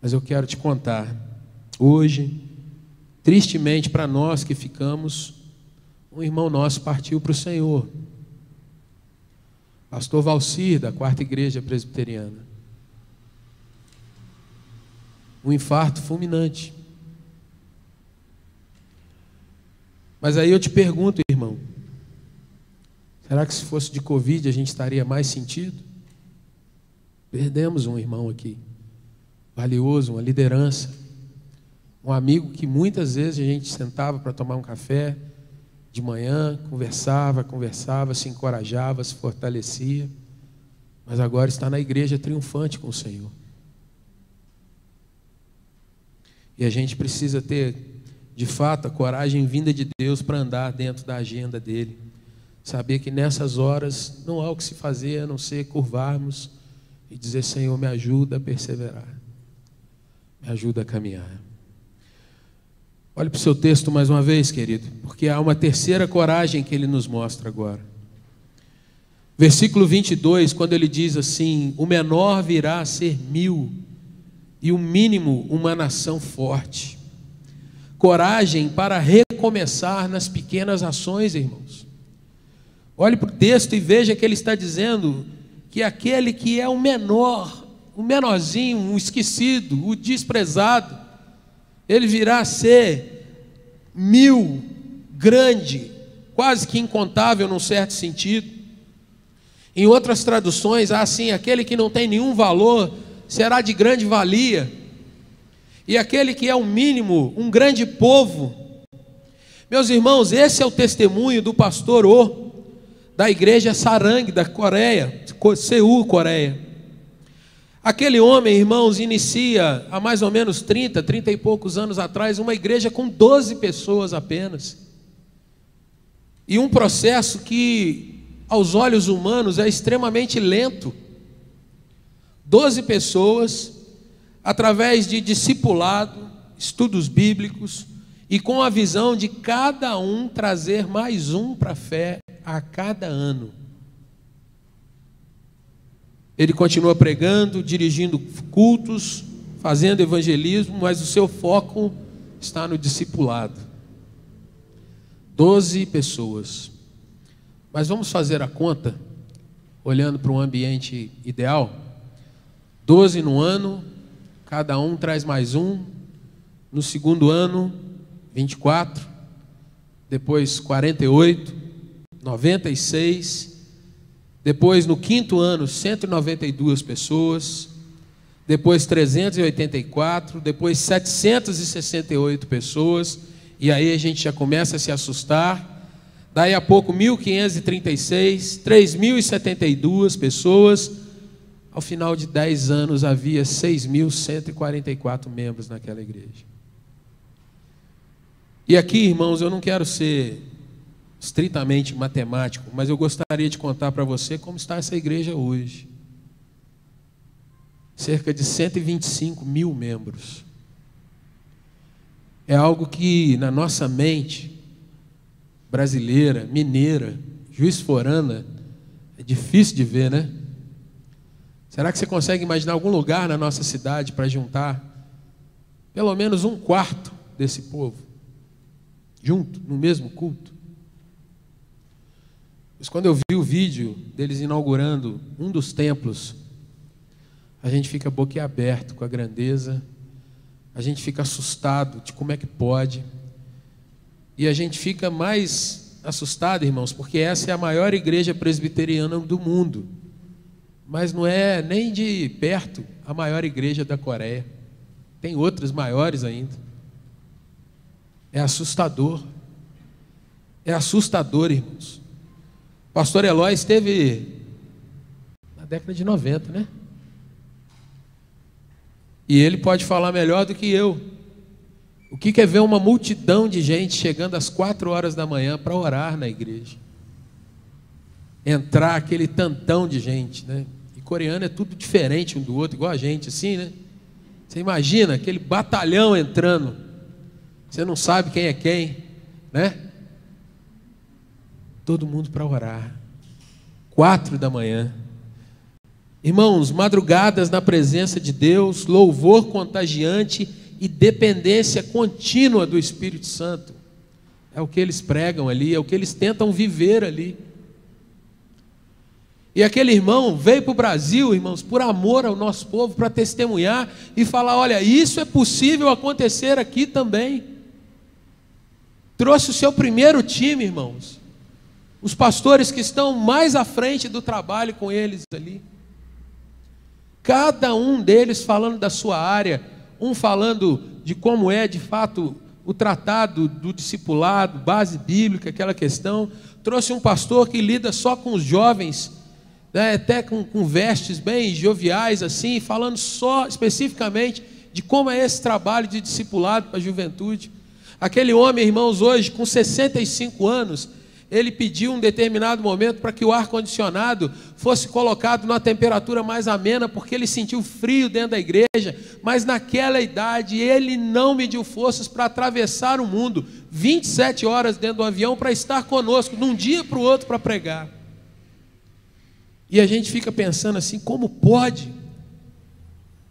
mas eu quero te contar, hoje, tristemente para nós que ficamos, um irmão nosso partiu para o Senhor. Pastor Valcir, da 4ª Igreja Presbiteriana. Um infarto fulminante. Mas aí eu te pergunto, irmão, será que se fosse de Covid a gente estaria mais sentido? Perdemos um irmão aqui, valioso, uma liderança, um amigo que muitas vezes a gente sentava para tomar um café de manhã, conversava, se encorajava, se fortalecia, mas agora está na igreja triunfante com o Senhor. E a gente precisa ter, de fato, a coragem vinda de Deus para andar dentro da agenda dele. Saber que nessas horas não há o que se fazer a não ser curvarmos e dizer: Senhor, me ajuda a perseverar, me ajuda a caminhar. Olhe para o seu texto mais uma vez, querido, porque há uma terceira coragem que ele nos mostra agora. Versículo 22, quando ele diz assim: o menor virá a ser 1000 e o mínimo uma nação forte. Coragem para recomeçar nas pequenas ações, irmãos. Olhe para o texto e veja que ele está dizendo que aquele que é o menor, o menorzinho, o esquecido, o desprezado, ele virá a ser 1000, grande, quase que incontável num certo sentido. Em outras traduções, há assim: aquele que não tem nenhum valor será de grande valia, e aquele que é o mínimo, um grande povo. Meus irmãos, esse é o testemunho do pastor O, da igreja Sarang, da Coreia, Seul, Coreia. Aquele homem, irmãos, inicia há mais ou menos 30 e poucos anos atrás, uma igreja com 12 pessoas apenas. E um processo que, aos olhos humanos, é extremamente lento. 12 pessoas, através de discipulado, estudos bíblicos, e com a visão de cada um trazer mais um para a fé a cada ano. Ele continua pregando, dirigindo cultos, fazendo evangelismo, mas o seu foco está no discipulado. 12 pessoas. Mas vamos fazer a conta, olhando para um ambiente ideal. 12 no ano, cada um traz mais um. No segundo ano, 24. Depois 48, 96. Depois, no quinto ano, 192 pessoas. Depois 384. Depois 768 pessoas. E aí a gente já começa a se assustar. Daí a pouco 1.536, 3.072 pessoas. Ao final de 10 anos havia 6.144 membros naquela igreja. E aqui, irmãos, eu não quero ser estritamente matemático, mas eu gostaria de contar para você como está essa igreja hoje. Cerca de 125 mil membros. É algo que na nossa mente brasileira, mineira, juiz-forana, é difícil de ver, né? Será que você consegue imaginar algum lugar na nossa cidade para juntar pelo menos um quarto desse povo junto, no mesmo culto? Mas quando eu vi o vídeo deles inaugurando um dos templos, a gente fica boquiaberto com a grandeza, a gente fica assustado de como é que pode, e a gente fica mais assustado, irmãos, porque essa é a maior igreja presbiteriana do mundo, mas não é nem de perto a maior igreja da Coreia, tem outras maiores ainda. É assustador, irmãos. Pastor Eloy esteve na década de 90, né? E ele pode falar melhor do que eu. O que é ver uma multidão de gente chegando às 4 horas da manhã para orar na igreja? Entrar aquele tantão de gente, né? E coreano é tudo diferente um do outro, igual a gente, assim, né? Você imagina aquele batalhão entrando, você não sabe quem é quem, né? Todo mundo para orar, 4 da manhã. Irmãos, madrugadas na presença de Deus, louvor contagiante e dependência contínua do Espírito Santo. É o que eles pregam ali, é o que eles tentam viver ali. E aquele irmão veio para o Brasil, irmãos, por amor ao nosso povo, para testemunhar e falar: olha, isso é possível acontecer aqui também. Trouxe o seu primeiro time, irmãos. Os pastores que estão mais à frente do trabalho com eles ali. Cada um deles falando da sua área, um falando de como é de fato o tratado do discipulado, base bíblica, aquela questão. Trouxe um pastor que lida só com os jovens, né, até com vestes bem joviais assim, falando só especificamente de como é esse trabalho de discipulado para a juventude. Aquele homem, irmãos, hoje com 65 anos, ele pediu um determinado momento para que o ar-condicionado fosse colocado numa temperatura mais amena, porque ele sentiu frio dentro da igreja, mas naquela idade ele não mediu forças para atravessar o mundo, 27 horas dentro do avião para estar conosco, de um dia para o outro para pregar. E a gente fica pensando assim, como pode?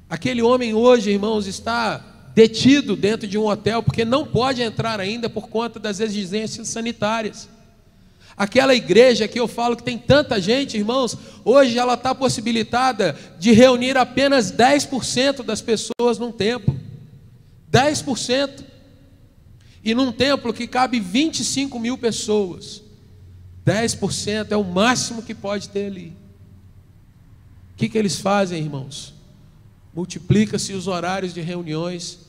Aquele homem hoje, irmãos, está detido dentro de um hotel, porque não pode entrar ainda por conta das exigências sanitárias. Aquela igreja que eu falo que tem tanta gente, irmãos, hoje ela está possibilitada de reunir apenas 10% das pessoas num templo. 10%. E num templo que cabe 25 mil pessoas. 10% é o máximo que pode ter ali. O que eles fazem, irmãos? Multiplica-se os horários de reuniões,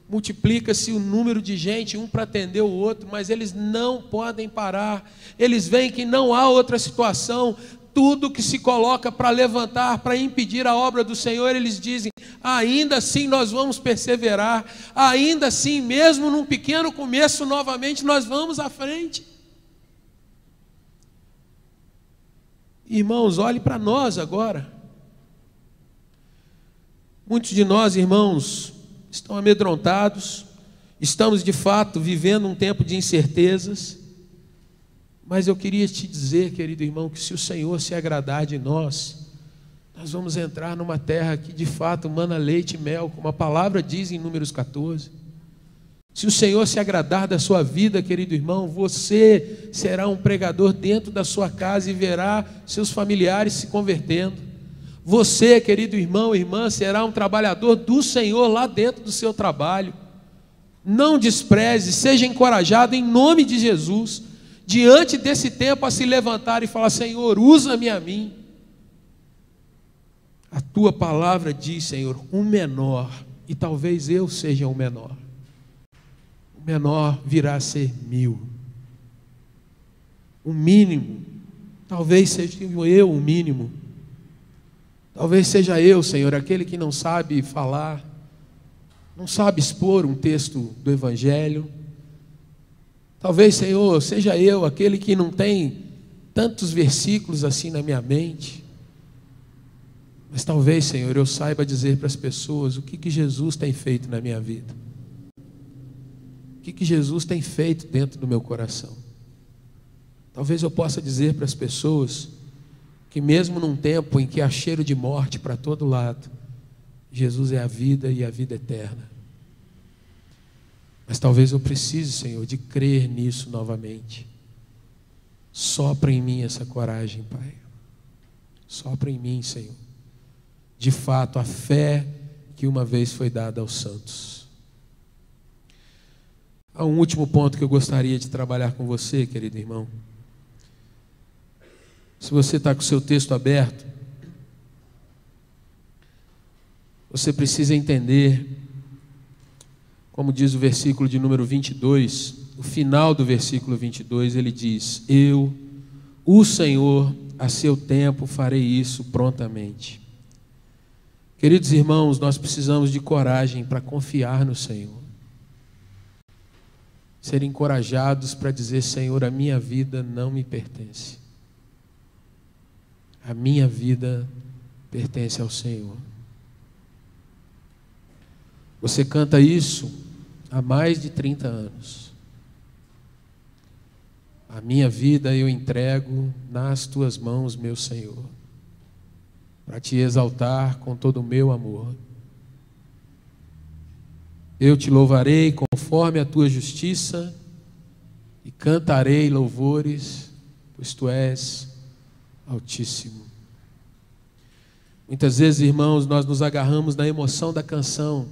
multiplica-se o número de gente, um para atender o outro, mas eles não podem parar. Eles veem que não há outra situação. Tudo que se coloca para levantar, para impedir a obra do Senhor, eles dizem, ainda assim nós vamos perseverar, ainda assim, mesmo num pequeno começo, novamente nós vamos à frente. Irmãos, olhe para nós agora. Muitos de nós, irmãos, estão amedrontados, estamos de fato vivendo um tempo de incertezas, mas eu queria te dizer, querido irmão, que se o Senhor se agradar de nós, nós vamos entrar numa terra que de fato mana leite e mel, como a palavra diz em Números 14. Se o Senhor se agradar da sua vida, querido irmão, você será um pregador dentro da sua casa e verá seus familiares se convertendo. Você, querido irmão e irmã, será um trabalhador do Senhor lá dentro do seu trabalho. Não despreze, seja encorajado em nome de Jesus, diante desse tempo a se levantar e falar, Senhor, usa-me a mim. A tua palavra diz, Senhor, um menor, e talvez eu seja o menor. O menor virá a ser 1000. O mínimo, talvez seja eu o mínimo. Talvez seja eu, Senhor, aquele que não sabe falar, não sabe expor um texto do Evangelho. Talvez, Senhor, seja eu, aquele que não tem tantos versículos assim na minha mente. Mas talvez, Senhor, eu saiba dizer para as pessoas o que Jesus tem feito na minha vida. O que Jesus tem feito dentro do meu coração. Talvez eu possa dizer para as pessoas que mesmo num tempo em que há cheiro de morte para todo lado, Jesus é a vida e a vida eterna. Mas talvez eu precise, Senhor, de crer nisso novamente. Sopra em mim essa coragem, Pai. Sopra em mim, Senhor. De fato, a fé que uma vez foi dada aos santos. Há um último ponto que eu gostaria de trabalhar com você, querido irmão. Se você está com o seu texto aberto, você precisa entender, como diz o versículo de número 22, o final do versículo 22, ele diz, eu, o Senhor, a seu tempo farei isso prontamente. Queridos irmãos, nós precisamos de coragem para confiar no Senhor. Ser encorajados para dizer, Senhor, a minha vida não me pertence. A minha vida pertence ao Senhor. Você canta isso há mais de 30 anos. A minha vida eu entrego nas tuas mãos, meu Senhor, para te exaltar com todo o meu amor. Eu te louvarei conforme a tua justiça e cantarei louvores, pois tu és Altíssimo. Muitas vezes, irmãos, nós nos agarramos na emoção da canção.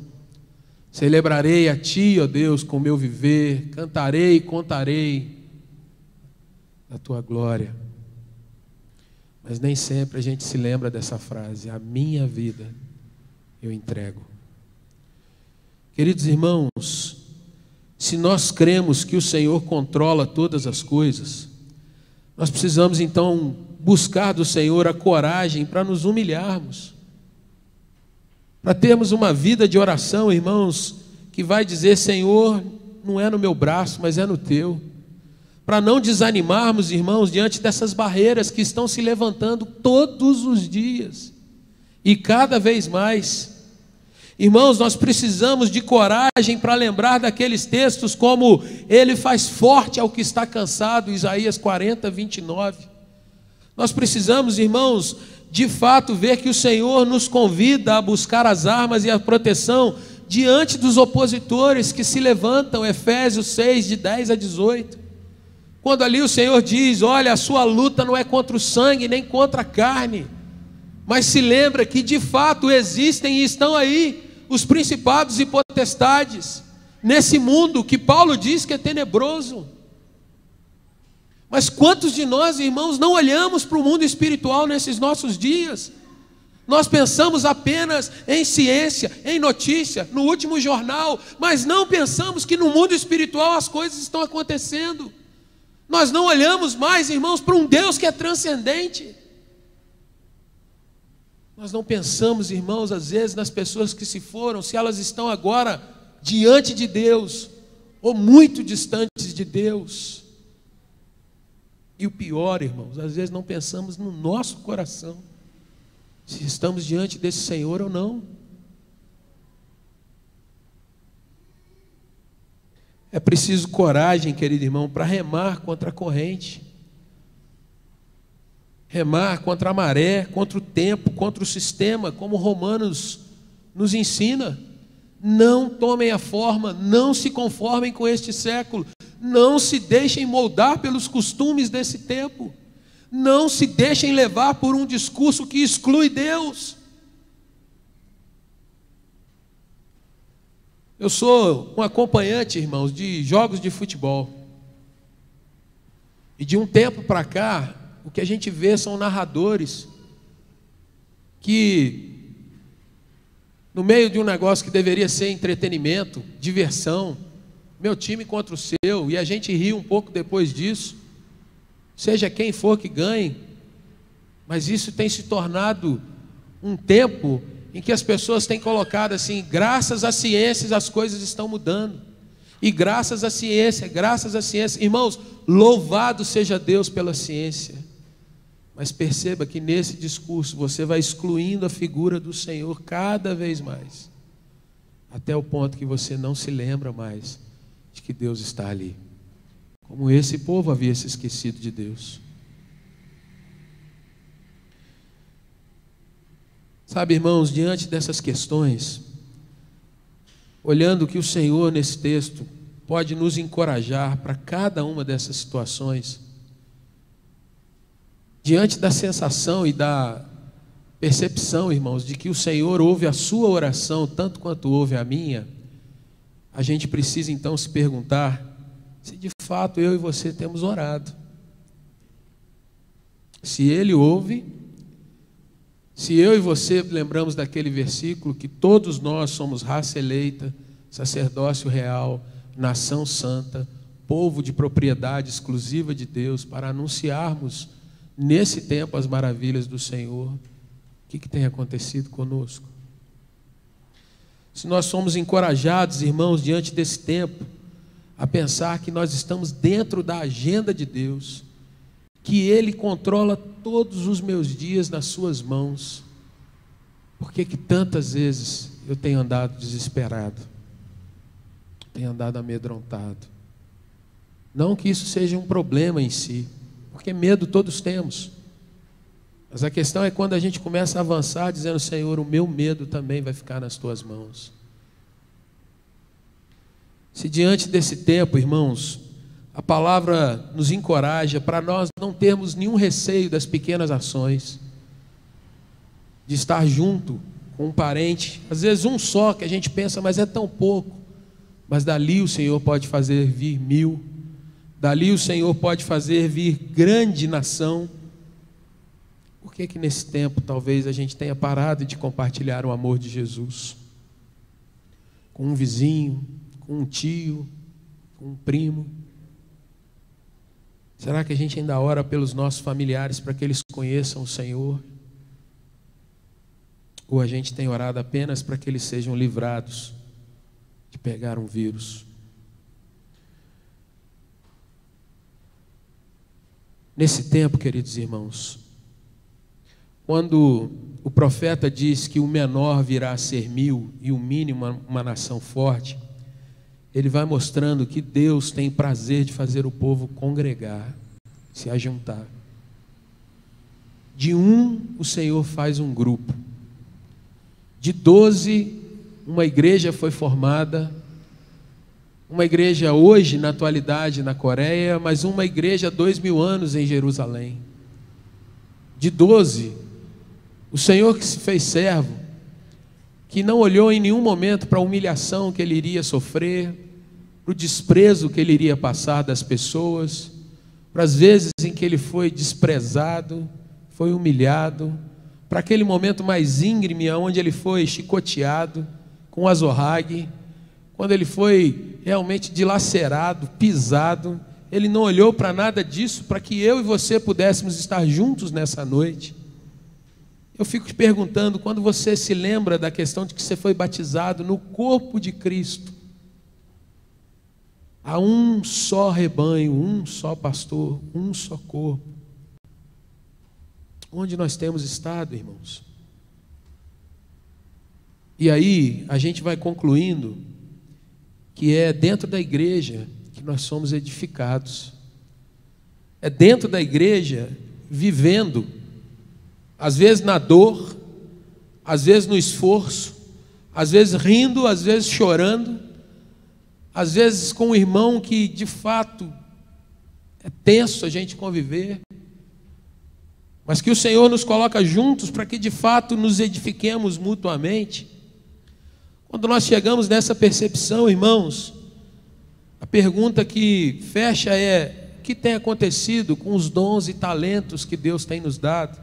Celebrarei a ti, ó Deus, com o meu viver, cantarei e contarei a tua glória. Mas nem sempre a gente se lembra dessa frase, a minha vida eu entrego. Queridos irmãos, se nós cremos que o Senhor controla todas as coisas, nós precisamos então buscar do Senhor a coragem para nos humilharmos. para termos uma vida de oração, irmãos, que vai dizer: Senhor, não é no meu braço, mas é no teu. Para não desanimarmos, irmãos, diante dessas barreiras que estão se levantando todos os dias e cada vez mais. Irmãos, nós precisamos de coragem para lembrar daqueles textos como ele faz forte ao que está cansado, Isaías 40, 29. Nós precisamos, irmãos, de fato ver que o Senhor nos convida a buscar as armas e a proteção diante dos opositores que se levantam, Efésios 6, de 10 a 18. Quando ali o Senhor diz: olha, a sua luta não é contra o sangue, nem contra a carne, mas se lembra que de fato existem e estão aí os principados e potestades, nesse mundo que Paulo diz que é tenebroso. Mas quantos de nós, irmãos, não olhamos para o mundo espiritual nesses nossos dias? Nós pensamos apenas em ciência, em notícia, no último jornal, mas não pensamos que no mundo espiritual as coisas estão acontecendo. Nós não olhamos mais, irmãos, para um Deus que é transcendente. Nós não pensamos, irmãos, às vezes nas pessoas que se foram, se elas estão agora diante de Deus ou muito distantes de Deus. E o pior, irmãos, às vezes não pensamos no nosso coração, se estamos diante desse Senhor ou não. É preciso coragem, querido irmão, para remar contra a corrente, remar contra a maré, contra o tempo, contra o sistema, como Romanos nos ensina. Não tomem a forma, não se conformem com este século, não se deixem moldar pelos costumes desse tempo, não se deixem levar por um discurso que exclui Deus. Eu sou um acompanhante, irmãos, de jogos de futebol. E de um tempo para cá, o que a gente vê são narradores que, no meio de um negócio que deveria ser entretenimento, diversão, meu time contra o seu, e a gente ri um pouco depois disso, seja quem for que ganhe, mas isso tem se tornado um tempo em que as pessoas têm colocado assim: graças à ciência as coisas estão mudando, e graças à ciência, irmãos, louvado seja Deus pela ciência, mas perceba que nesse discurso você vai excluindo a figura do Senhor cada vez mais, até o ponto que você não se lembra mais de que Deus está ali, como esse povo havia se esquecido de Deus. Sabe, irmãos, diante dessas questões, olhando que o Senhor nesse texto pode nos encorajar para cada uma dessas situações, diante da sensação e da percepção, irmãos, de que o Senhor ouve a sua oração tanto quanto ouve a minha, a gente precisa então se perguntar se de fato eu e você temos orado. Se Ele ouve, se eu e você lembramos daquele versículo que todos nós somos raça eleita, sacerdócio real, nação santa, povo de propriedade exclusiva de Deus, para anunciarmos nesse tempo as maravilhas do Senhor, o que tem acontecido conosco? Se nós somos encorajados, irmãos, diante desse tempo, a pensar que nós estamos dentro da agenda de Deus, que Ele controla todos os meus dias nas suas mãos, por que tantas vezes eu tenho andado desesperado, tenho andado amedrontado? Não que isso seja um problema em si, porque medo todos temos, mas a questão é quando a gente começa a avançar dizendo: Senhor, o meu medo também vai ficar nas tuas mãos. Se diante desse tempo, irmãos, a palavra nos encoraja para nós não termos nenhum receio das pequenas ações, de estar junto com um parente, às vezes um só, que a gente pensa, mas é tão pouco, mas dali o Senhor pode fazer vir 1000, dali o Senhor pode fazer vir grande nação. Por que nesse tempo talvez a gente tenha parado de compartilhar o amor de Jesus com um vizinho, com um tio, com um primo? Será que a gente ainda ora pelos nossos familiares para que eles conheçam o Senhor? Ou a gente tem orado apenas para que eles sejam livrados de pegar um vírus? Nesse tempo, queridos irmãos, quando o profeta diz que o menor virá a ser 1000 e o mínimo uma nação forte, ele vai mostrando que Deus tem prazer de fazer o povo congregar, se ajuntar. De o Senhor faz um grupo. De 12, uma igreja foi formada. Uma igreja hoje, na atualidade, na Coreia, mas uma igreja há 2000 anos em Jerusalém. De 12, o Senhor que se fez servo, que não olhou em nenhum momento para a humilhação que ele iria sofrer, para o desprezo que ele iria passar das pessoas, para as vezes em que ele foi desprezado, foi humilhado, para aquele momento mais íngreme, onde ele foi chicoteado com azorrague, quando ele foi realmente dilacerado, pisado. Ele não olhou para nada disso, para que eu e você pudéssemos estar juntos nessa noite. Eu fico te perguntando, quando você se lembra da questão de que você foi batizado no corpo de Cristo, há um só rebanho, um só pastor, um só corpo. Onde nós temos estado, irmãos? E aí a gente vai concluindo que é dentro da igreja que nós somos edificados. É dentro da igreja, vivendo, às vezes na dor, às vezes no esforço, às vezes rindo, às vezes chorando, às vezes com um irmão que de fato é tenso a gente conviver, mas que o Senhor nos coloca juntos para que de fato nos edifiquemos mutuamente. Quando nós chegamos nessa percepção, irmãos, a pergunta que fecha é: o que tem acontecido com os dons e talentos que Deus tem nos dado?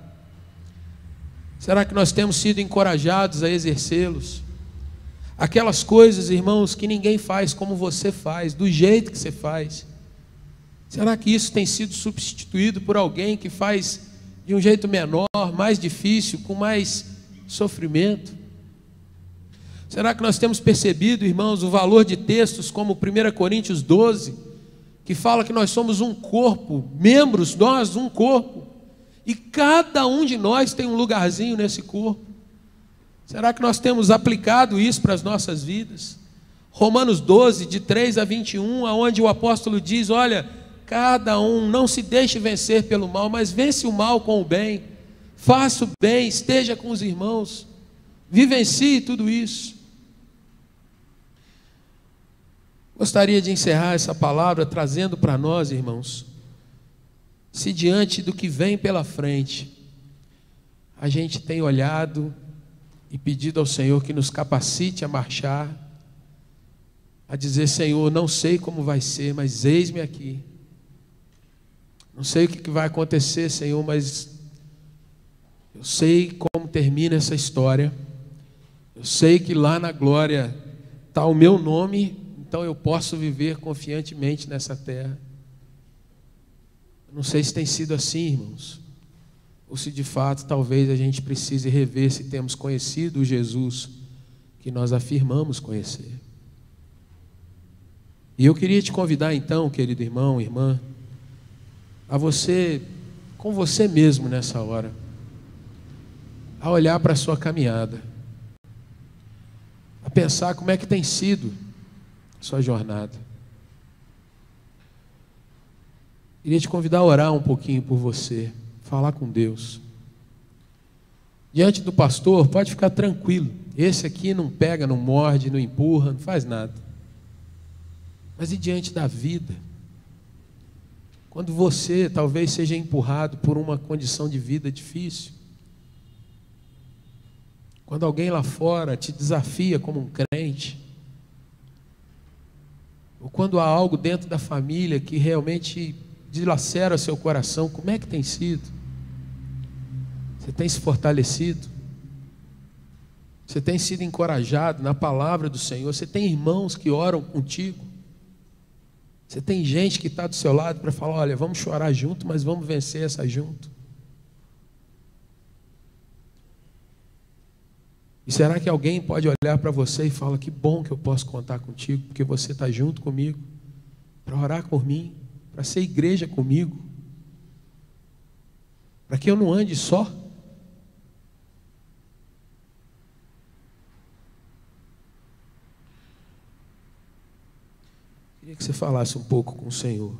Será que nós temos sido encorajados a exercê-los? Aquelas coisas, irmãos, que ninguém faz como você faz, do jeito que você faz. Será que isso tem sido substituído por alguém que faz de um jeito menor, mais difícil, com mais sofrimento? Será que nós temos percebido, irmãos, o valor de textos como 1 Coríntios 12, que fala que nós somos um corpo, membros, nós um corpo, e cada um de nós tem um lugarzinho nesse corpo? Será que nós temos aplicado isso para as nossas vidas? Romanos 12, de 3 a 21, onde o apóstolo diz: olha, cada um não se deixe vencer pelo mal, mas vence o mal com o bem, faça o bem, esteja com os irmãos, vivencie tudo isso. Gostaria de encerrar essa palavra trazendo para nós, irmãos, se diante do que vem pela frente, a gente tem olhado e pedido ao Senhor que nos capacite a marchar, a dizer: Senhor, não sei como vai ser, mas eis-me aqui. Não sei o que vai acontecer, Senhor, mas eu sei como termina essa história. Eu sei que lá na glória está o meu nome, então eu posso viver confiantemente nessa terra. Não sei se tem sido assim, irmãos, ou se de fato talvez a gente precise rever se temos conhecido o Jesus que nós afirmamos conhecer. E eu queria te convidar então, querido irmão, irmã, a você, com você mesmo nessa hora, a olhar para a sua caminhada, a pensar como é que tem sido a sua jornada. Queria te convidar a orar um pouquinho por você, falar com Deus. Diante do pastor, pode ficar tranquilo. Esse aqui não pega, não morde, não empurra, não faz nada. Mas e diante da vida? Quando você talvez seja empurrado por uma condição de vida difícil. Quando alguém lá fora te desafia como um crente. Ou quando há algo dentro da família que realmente dilacera seu coração, como é que tem sido? Você tem se fortalecido? Você tem sido encorajado na palavra do Senhor? Você tem irmãos que oram contigo? Você tem gente que está do seu lado para falar: olha, vamos chorar junto, mas vamos vencer essa junto? E será que alguém pode olhar para você e falar: que bom que eu posso contar contigo, porque você está junto comigo, para orar por mim, para ser igreja comigo, para que eu não ande só? Queria que você falasse um pouco com o Senhor.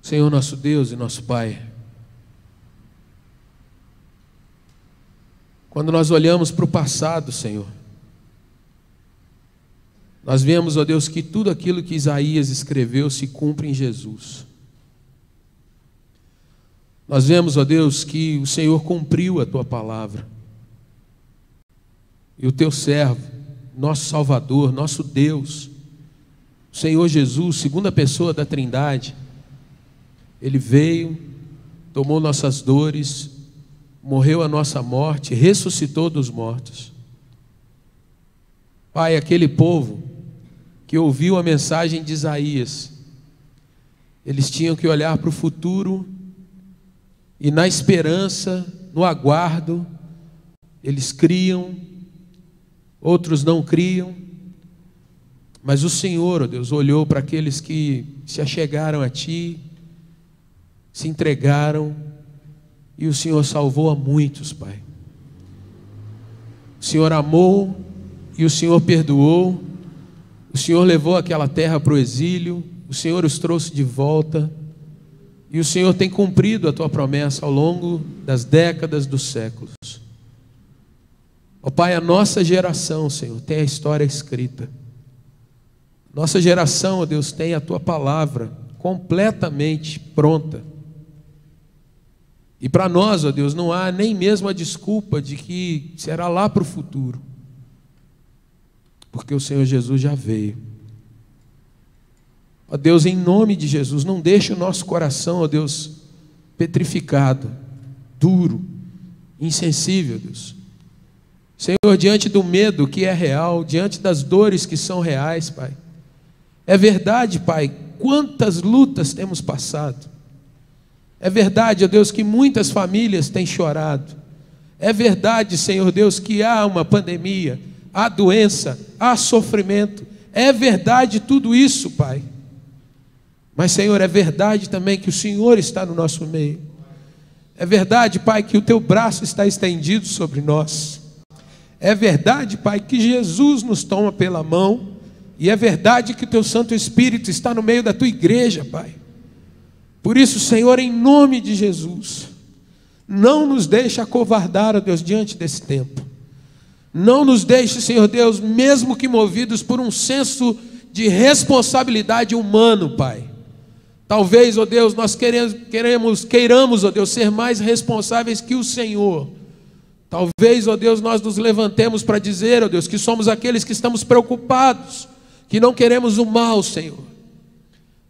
Senhor nosso Deus e nosso Pai, quando nós olhamos para o passado, Senhor, nós vemos, ó Deus, que tudo aquilo que Isaías escreveu se cumpre em Jesus. Nós vemos, ó Deus, que o Senhor cumpriu a Tua palavra. E o Teu servo, nosso Salvador, nosso Deus, o Senhor Jesus, segunda pessoa da Trindade, Ele veio, tomou nossas dores, morreu a nossa morte, ressuscitou dos mortos. Pai, aquele povo que ouviu a mensagem de Isaías, eles tinham que olhar para o futuro e na esperança, no aguardo, eles criam, outros não criam, mas o Senhor, ó Deus, olhou para aqueles que se achegaram a Ti, se entregaram, e o Senhor salvou a muitos, Pai. O Senhor amou e o Senhor perdoou. O Senhor levou aquela terra para o exílio, o Senhor os trouxe de volta, e o Senhor tem cumprido a Tua promessa ao longo das décadas, dos séculos. Ó Pai, a nossa geração, Senhor, tem a história escrita. Nossa geração, ó Deus, tem a Tua palavra completamente pronta. E para nós, ó Deus, não há nem mesmo a desculpa de que será lá para o futuro, porque o Senhor Jesus já veio. Ó Deus, em nome de Jesus, não deixe o nosso coração, ó Deus, petrificado, duro, insensível, Deus. Senhor, diante do medo que é real, diante das dores que são reais, Pai. É verdade, Pai, quantas lutas temos passado. É verdade, ó Deus, que muitas famílias têm chorado. É verdade, Senhor Deus, que há uma pandemia, há doença, há sofrimento. É verdade tudo isso, Pai. Mas, Senhor, é verdade também que o Senhor está no nosso meio. É verdade, Pai, que o Teu braço está estendido sobre nós. É verdade, Pai, que Jesus nos toma pela mão. E é verdade que o Teu Santo Espírito está no meio da Tua igreja, Pai. Por isso, Senhor, em nome de Jesus, não nos deixe acovardar, ó Deus, diante desse tempo. Não nos deixe, Senhor Deus, mesmo que movidos por um senso de responsabilidade humano, Pai. Talvez, ó Deus, nós queiramos, ó Deus, ser mais responsáveis que o Senhor. Talvez, ó Deus, nós nos levantemos para dizer, ó Deus, que somos aqueles que estamos preocupados, que não queremos o mal, Senhor.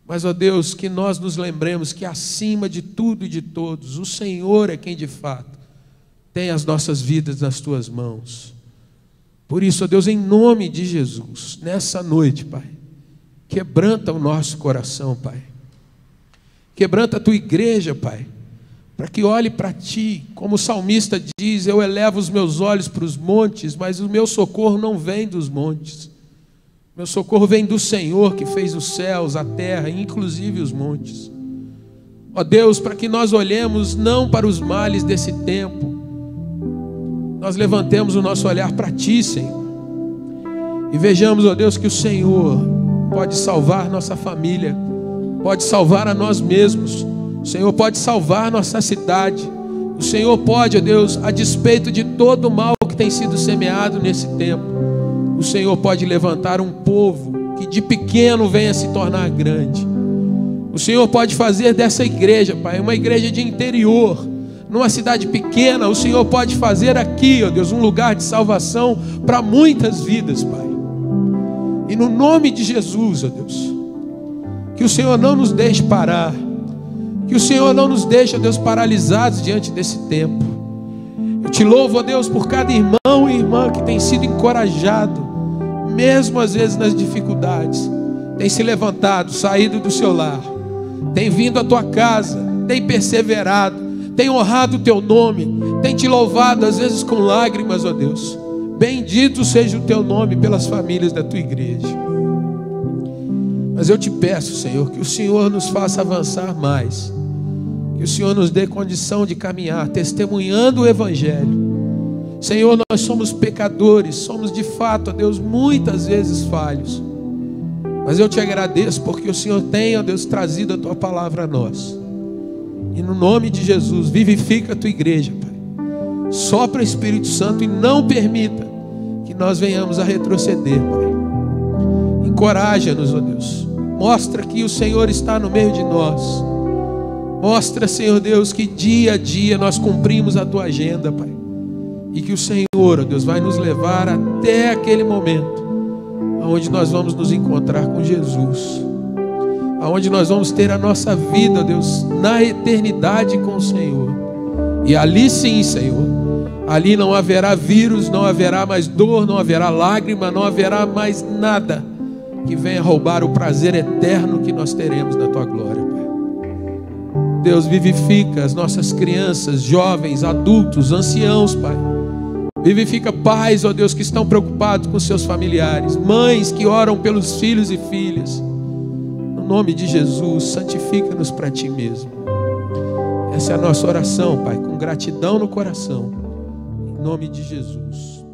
Mas, ó Deus, que nós nos lembremos que acima de tudo e de todos, o Senhor é quem de fato tem as nossas vidas nas Tuas mãos. Por isso, ó Deus, em nome de Jesus, nessa noite, Pai, quebranta o nosso coração, Pai. Quebranta a Tua igreja, Pai, para que olhe para Ti, como o salmista diz: eu elevo os meus olhos para os montes, mas o meu socorro não vem dos montes. Meu socorro vem do Senhor que fez os céus, a terra, inclusive os montes. Ó Deus, para que nós olhemos não para os males desse tempo, nós levantemos o nosso olhar para Ti, Senhor. E vejamos, ó Deus, que o Senhor pode salvar nossa família, pode salvar a nós mesmos. O Senhor pode salvar nossa cidade. O Senhor pode, ó Deus, a despeito de todo o mal que tem sido semeado nesse tempo, o Senhor pode levantar um povo que de pequeno venha se tornar grande. O Senhor pode fazer dessa igreja, Pai, uma igreja de interior, numa cidade pequena. O Senhor pode fazer aqui, ó Deus, um lugar de salvação para muitas vidas, Pai. E no nome de Jesus, ó Deus, que o Senhor não nos deixe parar, que o Senhor não nos deixe, ó Deus, paralisados diante desse tempo. Eu te louvo, ó Deus, por cada irmão e irmã que tem sido encorajado, mesmo às vezes nas dificuldades, tem se levantado, saído do seu lar, tem vindo à tua casa, tem perseverado, tem honrado o teu nome, tem te louvado às vezes com lágrimas, ó Deus. Bendito seja o teu nome pelas famílias da tua igreja. Mas eu te peço, Senhor, que o Senhor nos faça avançar mais, que o Senhor nos dê condição de caminhar testemunhando o Evangelho. Senhor, nós somos pecadores, somos de fato, ó Deus, muitas vezes falhos, mas eu te agradeço porque o Senhor tem, ó Deus, trazido a tua palavra a nós. E no nome de Jesus, vivifica a tua igreja, Pai. Sopra o Espírito Santo e não permita que nós venhamos a retroceder, Pai. Encoraja-nos, ó Deus. Mostra que o Senhor está no meio de nós. Mostra, Senhor Deus, que dia a dia nós cumprimos a tua agenda, Pai. E que o Senhor, ó Deus, vai nos levar até aquele momento onde nós vamos nos encontrar com Jesus, aonde nós vamos ter a nossa vida, ó Deus, na eternidade com o Senhor. E ali sim, Senhor, ali não haverá vírus, não haverá mais dor, não haverá lágrima, não haverá mais nada que venha roubar o prazer eterno que nós teremos na tua glória, Pai. Deus, vivifica as nossas crianças, jovens, adultos, anciãos, Pai. Vivifica pais, ó Deus, que estão preocupados com seus familiares, mães que oram pelos filhos e filhas. No nome de Jesus, santifica-nos para ti mesmo. Essa é a nossa oração, Pai, com gratidão no coração, em nome de Jesus.